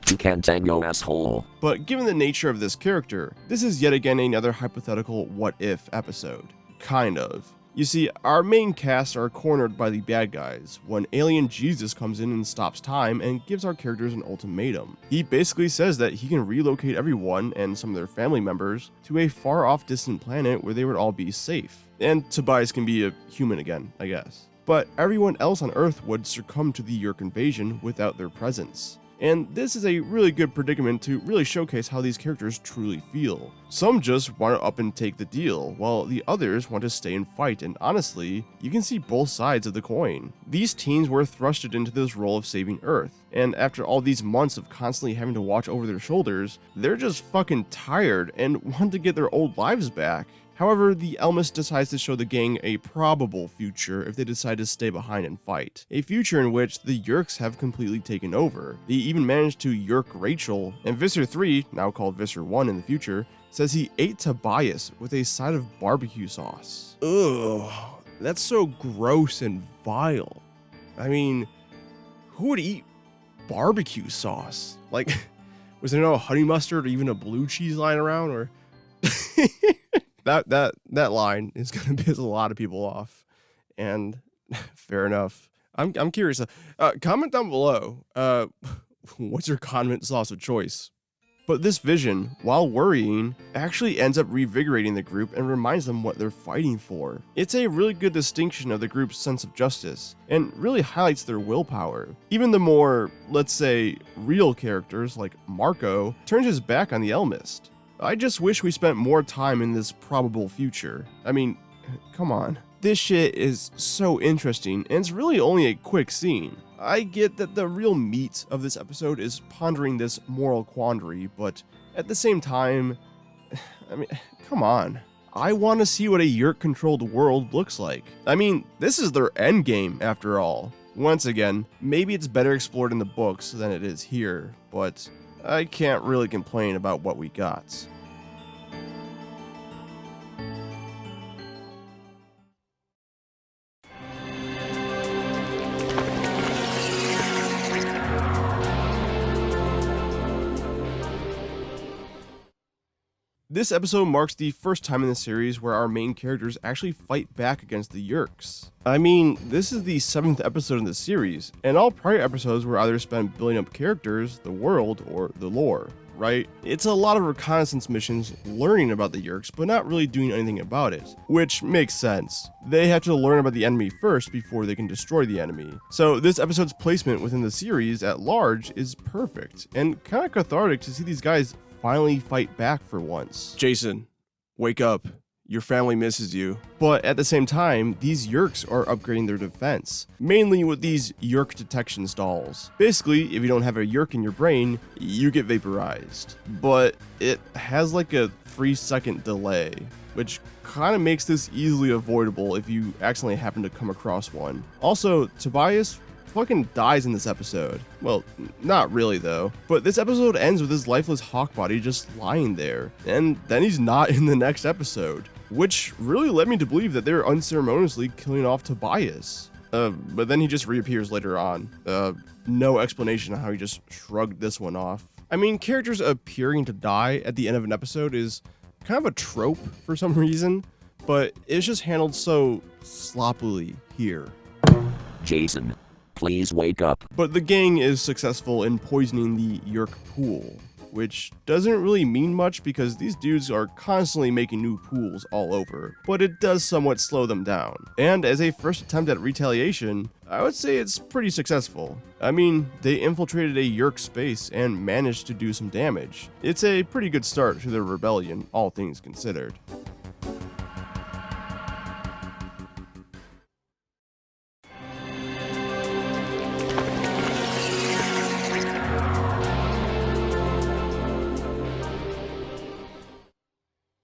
You can't tango, asshole. But given the nature of this character, this is yet again another hypothetical what-if episode. Kind of. You see, our main cast are cornered by the bad guys when alien Jesus comes in and stops time and gives our characters an ultimatum. He basically says that he can relocate everyone and some of their family members to a far off distant planet where they would all be safe. And Tobias can be a human again, I guess. But everyone else on Earth would succumb to the Yeerk invasion without their presence. And this is a really good predicament to really showcase how these characters truly feel. Some just want to up and take the deal, while the others want to stay and fight, and honestly, you can see both sides of the coin. These teens were thrusted into this role of saving Earth, and after all these months of constantly having to watch over their shoulders, they're just fucking tired and want to get their old lives back. However, the Elmis decides to show the gang a probable future if they decide to stay behind and fight. A future in which the Yeerks have completely taken over. They even managed to Yeerk Rachel, and Visser 3, now called Visser 1 in the future, says he ate Tobias with a side of barbecue sauce. Ugh, that's so gross and vile. I mean, who would eat barbecue sauce? Like, was there no honey mustard or even a blue cheese lying around, or... That line is going to piss a lot of people off, and fair enough. I'm curious. Comment down below. What's your condiment sauce of choice? But this vision, while worrying, actually ends up revigorating the group and reminds them what they're fighting for. It's a really good distinction of the group's sense of justice, and really highlights their willpower. Even the more, let's say, real characters like Marco turns his back on the Elmist. I just wish we spent more time in this probable future. I mean, come on. This shit is so interesting, and it's really only a quick scene. I get that the real meat of this episode is pondering this moral quandary, but at the same time, I mean, come on. I want to see what a Yeerk-controlled world looks like. I mean, this is their endgame, after all. Once again, maybe it's better explored in the books than it is here, but I can't really complain about what we got. This episode marks the first time in the series where our main characters actually fight back against the Yeerks. I mean, this is the 7th episode in the series, and all prior episodes were either spent building up characters, the world, or the lore, right? It's a lot of reconnaissance missions learning about the Yeerks, but not really doing anything about it, which makes sense. They have to learn about the enemy first before they can destroy the enemy. So this episode's placement within the series at large is perfect, and kind of cathartic to see these guys finally fight back for once. Jason, wake up. Your family misses you. But at the same time, these Yeerks are upgrading their defense, mainly with these Yeerk detection stalls. Basically, if you don't have a Yeerk in your brain, you get vaporized. But it has like a 3-second delay, which kind of makes this easily avoidable if you accidentally happen to come across one. Also, Tobias fucking dies in this episode. Well, not really though. But this episode ends with his lifeless hawk body just lying there. And then he's not in the next episode. Which really led me to believe that they're unceremoniously killing off Tobias. But then he just reappears later on. No explanation on how he just shrugged this one off. I mean, characters appearing to die at the end of an episode is kind of a trope for some reason. But it's just handled so sloppily here. Jason, please wake up. But the gang is successful in poisoning the Yeerk pool, which doesn't really mean much because these dudes are constantly making new pools all over, but it does somewhat slow them down. And as a first attempt at retaliation, I would say it's pretty successful. I mean, they infiltrated a Yeerk space and managed to do some damage. It's a pretty good start to their rebellion, all things considered.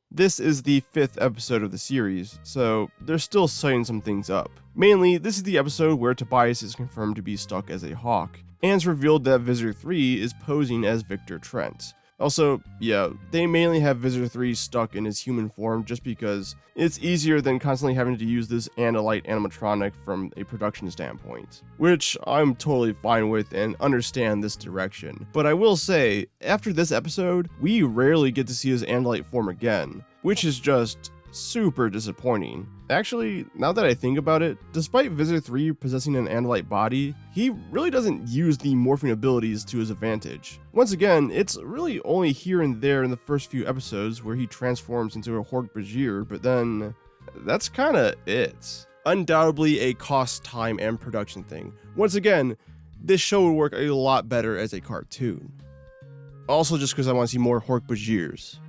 This is the 5th episode of the series, so they're still setting some things up. Mainly, this is the episode where Tobias is confirmed to be stuck as a hawk, and it's revealed that Visitor 3 is posing as Victor Trent. Also, yeah, they mainly have Visitor 3 stuck in his human form just because it's easier than constantly having to use this Andalite animatronic from a production standpoint, which I'm totally fine with and understand this direction. But I will say, after this episode, we rarely get to see his Andalite form again, which is just super disappointing. Actually, now that I think about it, despite Visitor 3 possessing an Andalite body, he really doesn't use the morphing abilities to his advantage. Once again, it's really only here and there in the first few episodes where he transforms into a Hork-Bajir, but then that's kinda it. Undoubtedly a cost, time, and production thing. Once again, this show would work a lot better as a cartoon. Also just because I want to see more Hork-Bajirs.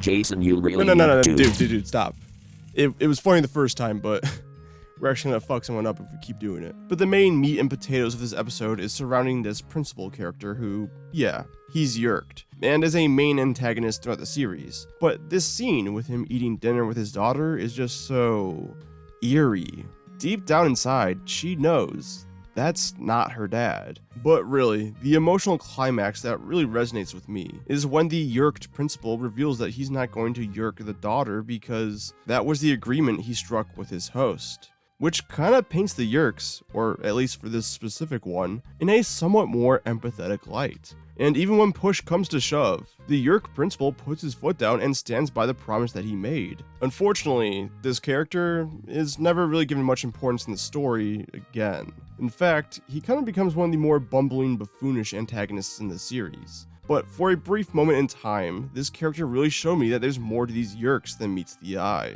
Jason, you really No, dude, stop. It was funny the first time, but we're actually gonna fuck someone up if we keep doing it. But the main meat and potatoes of this episode is surrounding this principal character who, yeah, he's Yerked, and is a main antagonist throughout the series. But this scene with him eating dinner with his daughter is just so eerie. Deep down inside, she knows that's not her dad. But really, the emotional climax that really resonates with me is when the Yerked principal reveals that he's not going to Yerk the daughter because that was the agreement he struck with his host. Which kinda paints the Yerks, or at least for this specific one, in a somewhat more empathetic light. And even when push comes to shove, the Yerk principal puts his foot down and stands by the promise that he made. Unfortunately, this character is never really given much importance in the story again. In fact, he kind of becomes one of the more bumbling, buffoonish antagonists in the series. But for a brief moment in time, this character really showed me that there's more to these Yerks than meets the eye.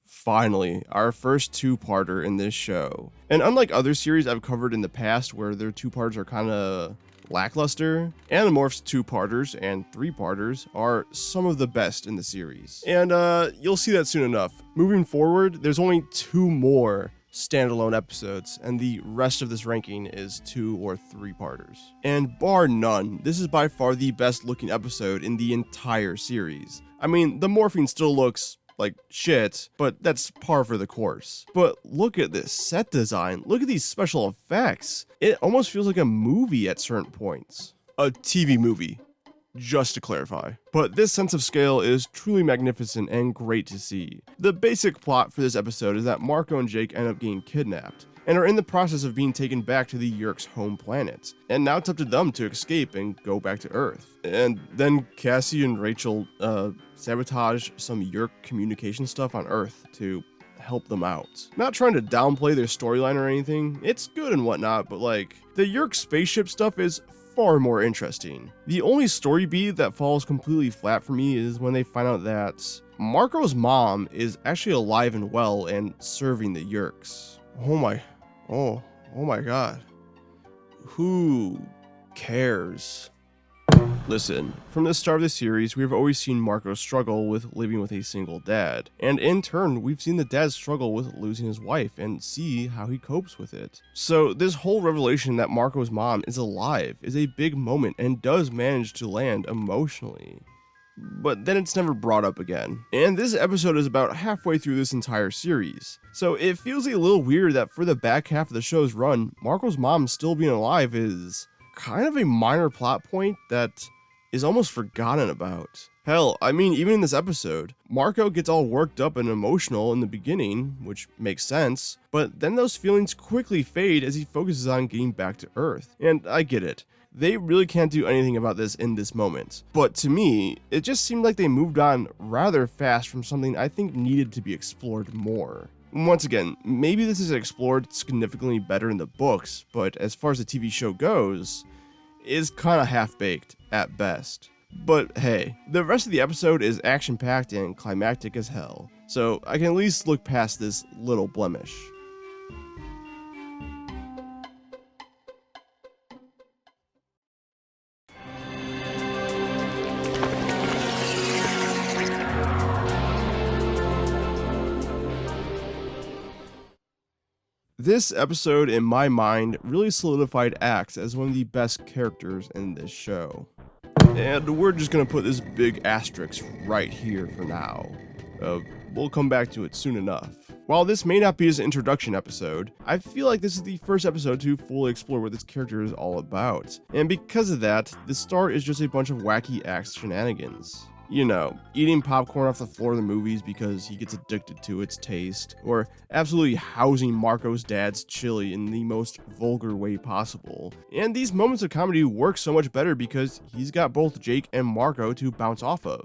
Finally, our first two-parter in this show. And unlike other series I've covered in the past where their two-parters are kinda lackluster, Animorphs two-parters and three-parters are some of the best in the series. And you'll see that soon enough. Moving forward, there's only 2 more standalone episodes, and the rest of this ranking is 2 or 3-parters. And bar none, this is by far the best looking episode in the entire series. I mean, the morphing still looks like shit, but that's par for the course. But look at this set design, look at these special effects. It almost feels like a movie at certain points. A TV movie, just to clarify. But this sense of scale is truly magnificent and great to see. The basic plot for this episode is that Marco and Jake end up getting kidnapped, and are in the process of being taken back to the Yerk's home planet. And now it's up to them to escape and go back to Earth. And then Cassie and Rachel sabotage some Yerk communication stuff on Earth to help them out. Not trying to downplay their storyline or anything, it's good and whatnot, but like, the Yerk spaceship stuff is far more interesting. The only story beat that falls completely flat for me is when they find out that Marco's mom is actually alive and well and serving the Yerks. Oh my god. Who cares? Listen, from the start of the series, we've always seen Marco struggle with living with a single dad, and in turn, we've seen the dad struggle with losing his wife and see how he copes with it. So this whole revelation that Marco's mom is alive is a big moment and does manage to land emotionally. But then it's never brought up again. And this episode is about halfway through this entire series. So it feels a little weird that for the back half of the show's run, Marco's mom still being alive is kind of a minor plot point that is almost forgotten about. Hell, I mean, even in this episode, Marco gets all worked up and emotional in the beginning, which makes sense, but then those feelings quickly fade as he focuses on getting back to Earth. And I get it. They really can't do anything about this in this moment. But to me, it just seemed like they moved on rather fast from something I think needed to be explored more. Once again, maybe this is explored significantly better in the books, but as far as the TV show goes, is kinda half-baked at best. But hey, the rest of the episode is action-packed and climactic as hell, so I can at least look past this little blemish. This episode, in my mind, really solidified Axe as one of the best characters in this show. And we're just gonna put this big asterisk right here for now. We'll come back to it soon enough. While this may not be his introduction episode, I feel like this is the first episode to fully explore what this character is all about. And because of that, the start is just a bunch of wacky Axe shenanigans. You know, eating popcorn off the floor of the movies because he gets addicted to its taste, or absolutely housing Marco's dad's chili in the most vulgar way possible. And these moments of comedy work so much better because he's got both Jake and Marco to bounce off of.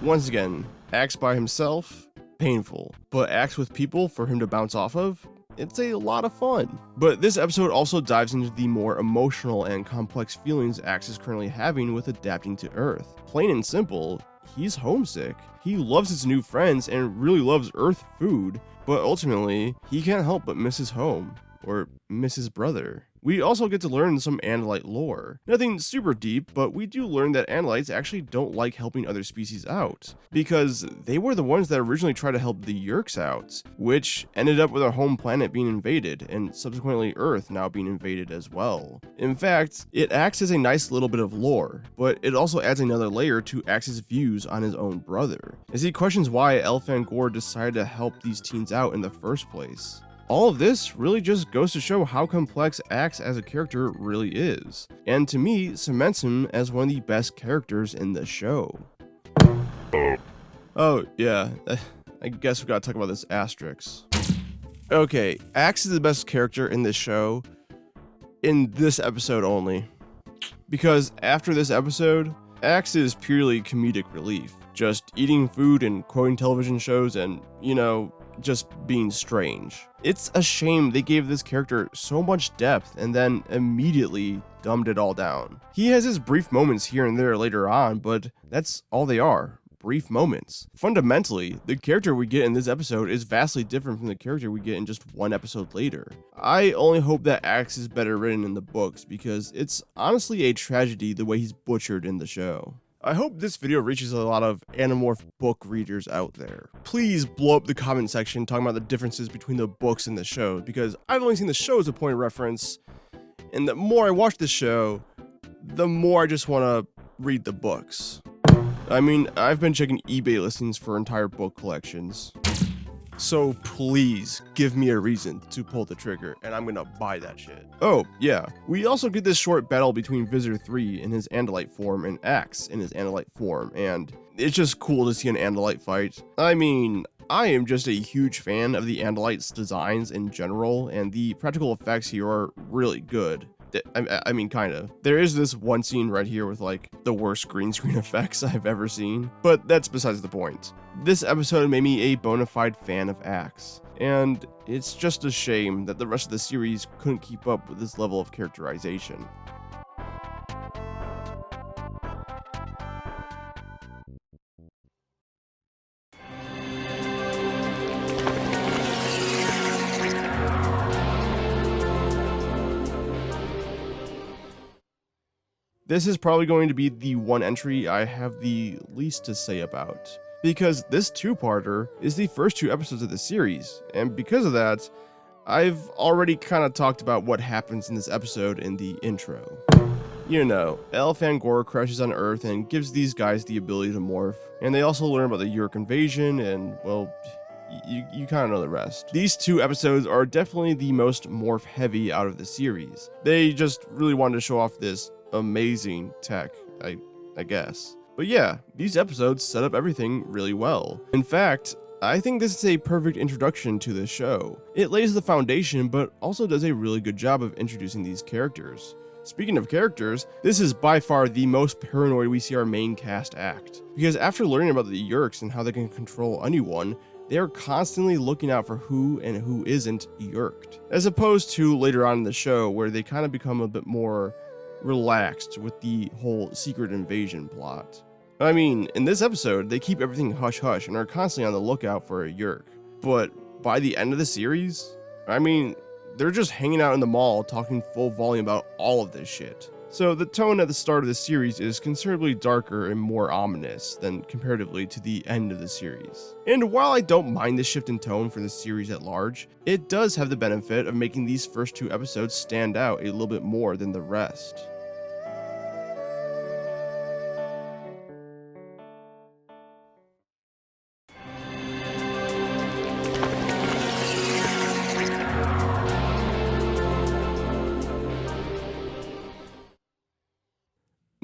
Once again, Axe by himself, painful, but Axe with people for him to bounce off of, it's a lot of fun. But this episode also dives into the more emotional and complex feelings Axe is currently having with adapting to Earth. Plain and simple, he's homesick. He loves his new friends and really loves Earth food, but ultimately, he can't help but miss his home, or miss his brother. We also get to learn some Andalite lore. Nothing super deep, but we do learn that Andalites actually don't like helping other species out, because they were the ones that originally tried to help the Yeerks out, which ended up with our home planet being invaded, and subsequently Earth now being invaded as well. In fact, it acts as a nice little bit of lore, but it also adds another layer to Axe's views on his own brother, as he questions why Elfangor decided to help these teens out in the first place. All of this really just goes to show how complex Axe as a character really is, and to me, cements him as one of the best characters in the show. Oh, yeah, I guess we gotta talk about this asterisk. Okay, Axe is the best character in this show, in this episode only. Because after this episode, Axe is purely comedic relief, just eating food and quoting television shows and, you know, just being strange. It's a shame they gave this character so much depth and then immediately dumbed it all down. He has his brief moments here and there later on, but that's all they are, brief moments. Fundamentally, the character we get in this episode is vastly different from the character we get in just one episode later. I only hope that Axe is better written in the books, because it's honestly a tragedy the way he's butchered in the show. I hope this video reaches a lot of Animorph book readers out there. Please blow up the comment section talking about the differences between the books and the show, because I've only seen the show as a point of reference, and the more I watch the show, the more I just want to read the books. I mean, I've been checking eBay listings for entire book collections. So please give me a reason to pull the trigger, and I'm gonna buy that shit. Oh, yeah. We also get this short battle between Visitor 3 in his Andalite form and Axe in his Andalite form, and it's just cool to see an Andalite fight. I mean, I am just a huge fan of the Andalites' designs in general, and the practical effects here are really good. I mean, kind of. There is this one scene right here with like the worst green screen effects I've ever seen, but that's besides the point. This episode made me a bona fide fan of Axe, and it's just a shame that the rest of the series couldn't keep up with this level of characterization. This is probably going to be the one entry I have the least to say about, because this two-parter is the first 2 episodes of the series, and because of that, I've already kind of talked about what happens in this episode in the intro. You know, Elfangor crashes on Earth and gives these guys the ability to morph, and they also learn about the Yeerk invasion, and, well, you kind of know the rest. These 2 episodes are definitely the most morph-heavy out of the series. They just really wanted to show off this amazing tech, I guess. But yeah, these episodes set up everything really well. In fact, I think this is a perfect introduction to the show. It lays the foundation, but also does a really good job of introducing these characters. Speaking of characters, this is by far the most paranoid we see our main cast act. Because after learning about the Yeerks and how they can control anyone, they are constantly looking out for who and who isn't Yeerked. As opposed to later on in the show, where they kind of become a bit more relaxed with the whole secret invasion plot. I mean, in this episode, they keep everything hush-hush and are constantly on the lookout for a Yeerk. But by the end of the series, I mean, they're just hanging out in the mall talking full volume about all of this shit. So the tone at the start of the series is considerably darker and more ominous than comparatively to the end of the series. And while I don't mind the shift in tone for the series at large, it does have the benefit of making these first 2 episodes stand out a little bit more than the rest.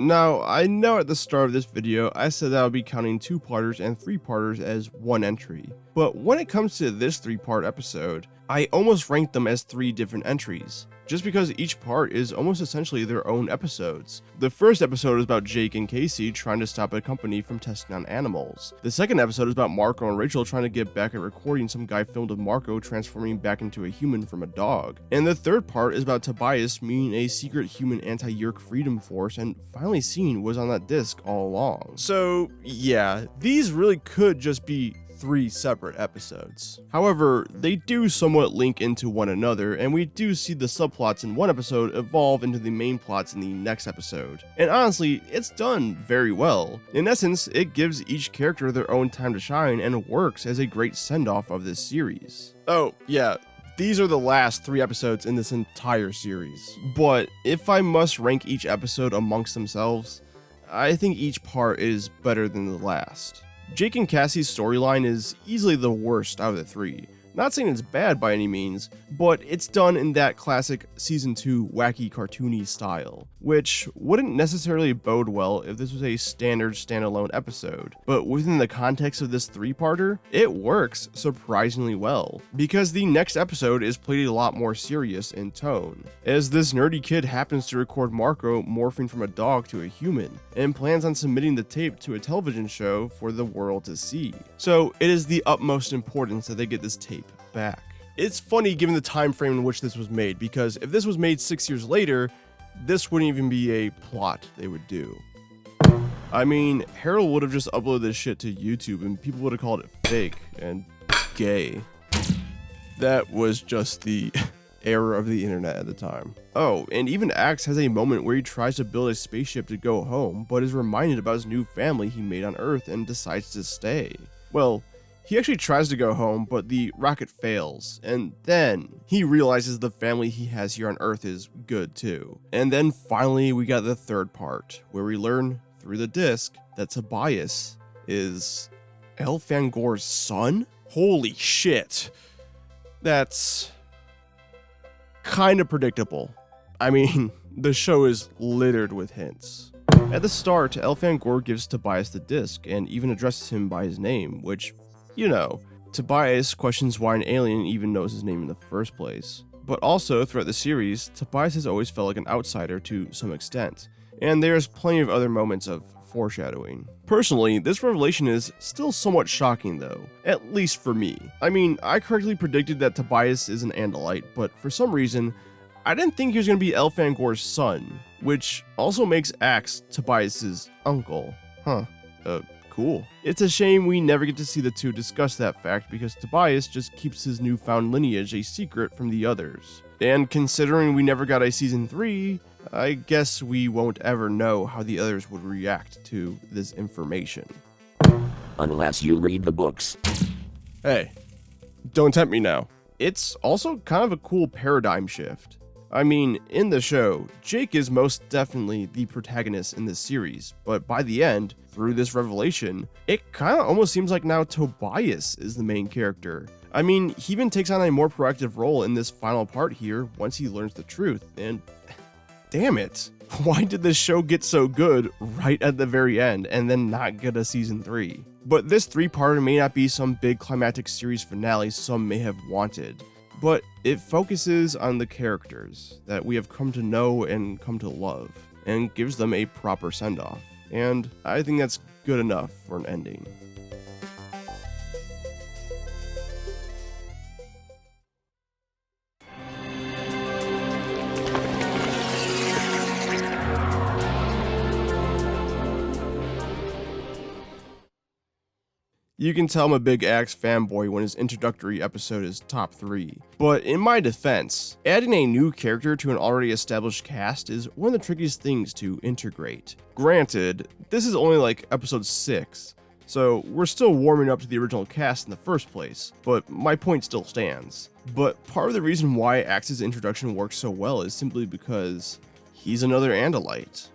Now, I know at the start of this video I said that I would be counting 2-parters and 3-parters as one entry, but when it comes to this 3-part episode, I almost ranked them as 3 different entries, just because each part is almost essentially their own episodes. The first episode is about Jake and Casey trying to stop a company from testing on animals. The second episode is about Marco and Rachel trying to get back at recording some guy filmed of Marco transforming back into a human from a dog. And the third part is about Tobias meeting a secret human anti-Yeerk freedom force and finally seeing was on that disc all along. So yeah, these really could just be 3 separate episodes. However, they do somewhat link into one another, and we do see the subplots in one episode evolve into the main plots in the next episode. And honestly, it's done very well. In essence, it gives each character their own time to shine and works as a great send-off of this series. Oh, yeah. These are the last 3 episodes in this entire series. But if I must rank each episode amongst themselves, I think each part is better than the last. Jake and Cassie's storyline is easily the worst out of the 3. Not saying it's bad by any means, but it's done in that classic Season 2 wacky cartoony style, which wouldn't necessarily bode well if this was a standard standalone episode, but within the context of this 3-parter, it works surprisingly well, because the next episode is played a lot more serious in tone, as this nerdy kid happens to record Marco morphing from a dog to a human, and plans on submitting the tape to a television show for the world to see. So it is the utmost importance that they get this tape back. It's funny given the time frame in which this was made, because if this was made 6 years later, this wouldn't even be a plot they would do. I mean, Harold would have just uploaded this shit to YouTube and people would have called it fake and gay. That was just the era of the internet at the time. Oh, and even Axe has a moment where he tries to build a spaceship to go home, but is reminded about his new family he made on Earth and decides to stay. Well, he actually tries to go home, but the rocket fails, and then he realizes the family he has here on Earth is good too. And then finally we got the third part, where we learn through the disc that Tobias is Elfangor's son? Holy shit. That's kind of predictable. I mean, the show is littered with hints. At the start, Elfangor gives Tobias the disc and even addresses him by his name, which, you know, Tobias questions why an alien even knows his name in the first place. But also, throughout the series, Tobias has always felt like an outsider to some extent, and there's plenty of other moments of foreshadowing. Personally, this revelation is still somewhat shocking though, at least for me. I mean, I correctly predicted that Tobias is an Andalite, but for some reason, I didn't think he was going to be Elfangor's son, which also makes Axe Tobias's uncle. Cool. It's a shame we never get to see the two discuss that fact because Tobias just keeps his newfound lineage a secret from the others. And considering we never got a season 3, I guess we won't ever know how the others would react to this information. Unless you read the books. Hey, don't tempt me now. It's also kind of a cool paradigm shift. I mean, in the show, Jake is most definitely the protagonist in this series, but by the end, through this revelation, it kinda almost seems like now Tobias is the main character. I mean, he even takes on a more proactive role in this final part here once he learns the truth, and damn it, why did this show get so good right at the very end and then not get a season 3? But this 3-parter may not be some big climactic series finale some may have wanted, but it focuses on the characters that we have come to know and come to love, and gives them a proper send-off. And I think that's good enough for an ending. You can tell I'm a big Axe fanboy when his introductory episode is top 3. But in my defense, adding a new character to an already established cast is one of the trickiest things to integrate. Granted, this is only like episode 6, so we're still warming up to the original cast in the first place, but my point still stands. But part of the reason why Axe's introduction works so well is simply because he's another Andalite.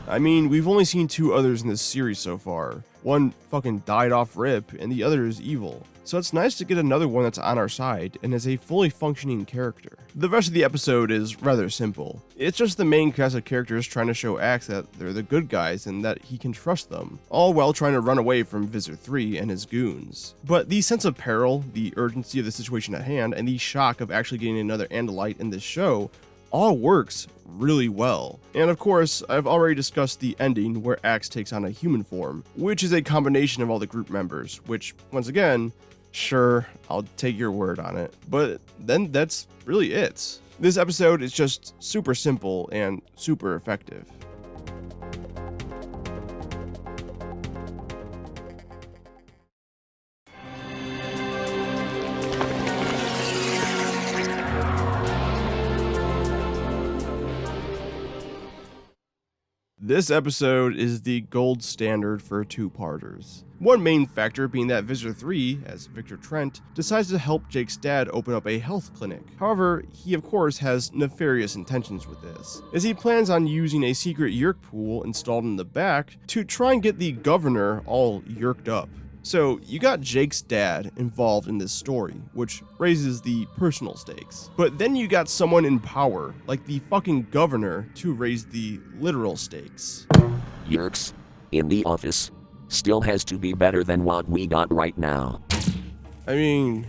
I mean, we've only seen 2 others in this series so far. One fucking died off rip, and the other is evil. So it's nice to get another one that's on our side and is a fully functioning character. The rest of the episode is rather simple. It's just the main cast of characters trying to show Axe that they're the good guys and that he can trust them, all while trying to run away from Visitor 3 and his goons. But the sense of peril, the urgency of the situation at hand, and the shock of actually getting another Andalite in this show all works really well. And of course, I've already discussed the ending where Axe takes on a human form, which is a combination of all the group members, which, once again, sure, I'll take your word on it. But then that's really it. This episode is just super simple and super effective. This episode is the gold standard for 2-parters. One main factor being that Visitor 3, as Victor Trent, decides to help Jake's dad open up a health clinic. However, he of course has nefarious intentions with this, as he plans on using a secret yerk pool installed in the back to try and get the governor all yerked up. So you got Jake's dad involved in this story, which raises the personal stakes. But then you got someone in power, like the fucking governor, to raise the literal stakes. Yerks, in the office, still has to be better than what we got right now. I mean,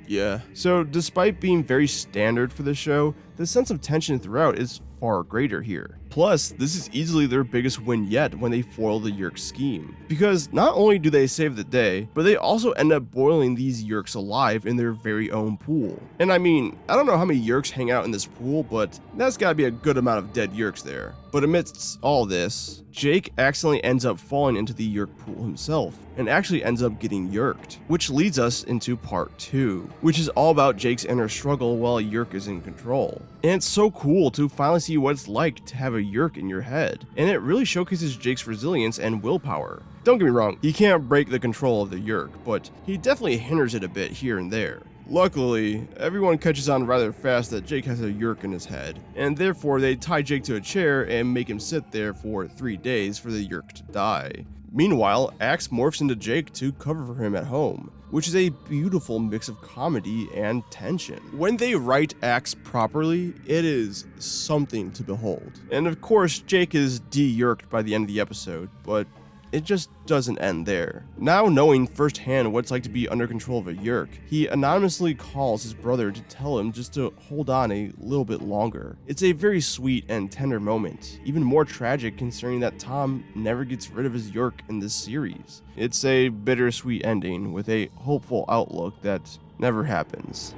yeah. So despite being very standard for the show, the sense of tension throughout is far greater here. Plus, this is easily their biggest win yet when they foil the yerk scheme. Because not only do they save the day, but they also end up boiling these yerks alive in their very own pool. And I mean, I don't know how many yerks hang out in this pool, but that's gotta be a good amount of dead yerks there. But amidst all this, Jake accidentally ends up falling into the yerk pool himself, and actually ends up getting yerked. Which leads us into part 2, which is all about Jake's inner struggle while yerk is in control. And it's so cool to finally see what it's like to have a yerk in your head, and it really showcases Jake's resilience and willpower. Don't get me wrong, he can't break the control of the yerk, but he definitely hinders it a bit here and there. Luckily, everyone catches on rather fast that Jake has a yerk in his head, and therefore they tie Jake to a chair and make him sit there for 3 days for the yerk to die. Meanwhile, Axe morphs into Jake to cover for him at home, which is a beautiful mix of comedy and tension. When they write Axe properly, it is something to behold. And of course, Jake is de-yerked by the end of the episode, but it just doesn't end there. Now knowing firsthand what it's like to be under control of a yerk, he anonymously calls his brother to tell him just to hold on a little bit longer. It's a very sweet and tender moment, even more tragic considering that Tom never gets rid of his yerk in this series. It's a bittersweet ending with a hopeful outlook that never happens.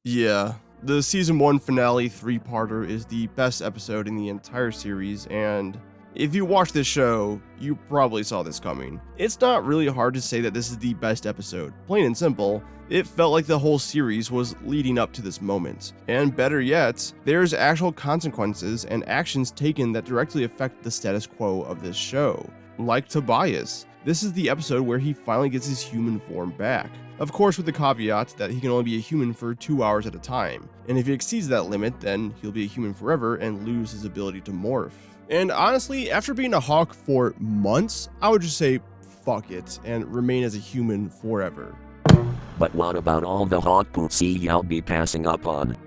Yeah, the season 1 finale 3-parter is the best episode in the entire series, and if you watch this show, you probably saw this coming. It's not really hard to say that this is the best episode. Plain and simple, it felt like the whole series was leading up to this moment. And better yet, there's actual consequences and actions taken that directly affect the status quo of this show. Like Tobias, this is the episode where he finally gets his human form back. Of course with the caveat that he can only be a human for 2 hours at a time, and if he exceeds that limit, then he'll be a human forever and lose his ability to morph. And honestly, after being a hawk for months, I would just say fuck it and remain as a human forever. But what about all the hot pussy you'll be passing up on?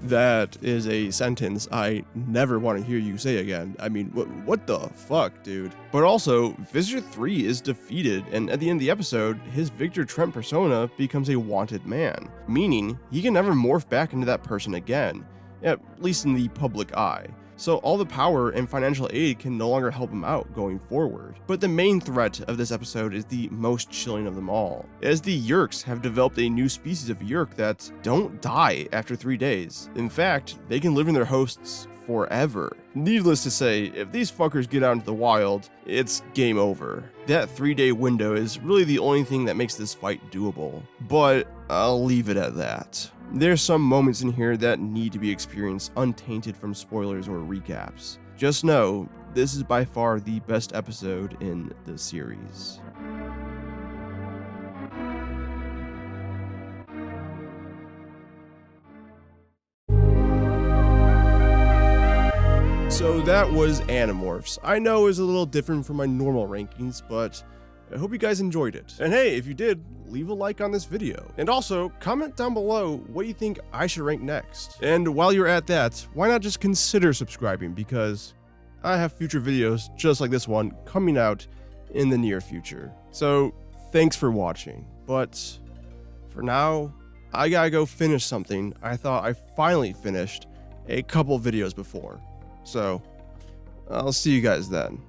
That is a sentence I never want to hear you say again. I mean, what the fuck, dude? But also, Visitor 3 is defeated, and at the end of the episode, his Victor Trent persona becomes a wanted man, meaning he can never morph back into that person again, at least in the public eye. So all the power and financial aid can no longer help him out going forward. But the main threat of this episode is the most chilling of them all, as the yerks have developed a new species of yerk that don't die after 3 days. In fact, they can live in their hosts forever. Needless to say, if these fuckers get out into the wild, it's game over. That 3-day window is really the only thing that makes this fight doable, but I'll leave it at that. There's some moments in here that need to be experienced untainted from spoilers or recaps. Just know, this is by far the best episode in the series. So that was Animorphs. I know it was a little different from my normal rankings, but I hope you guys enjoyed it. And hey, if you did, leave a like on this video. And also, comment down below what you think I should rank next. And while you're at that, why not just consider subscribing, because I have future videos just like this one coming out in the near future. So thanks for watching. But for now, I gotta go finish something I thought I finally finished a couple videos before. So I'll see you guys then.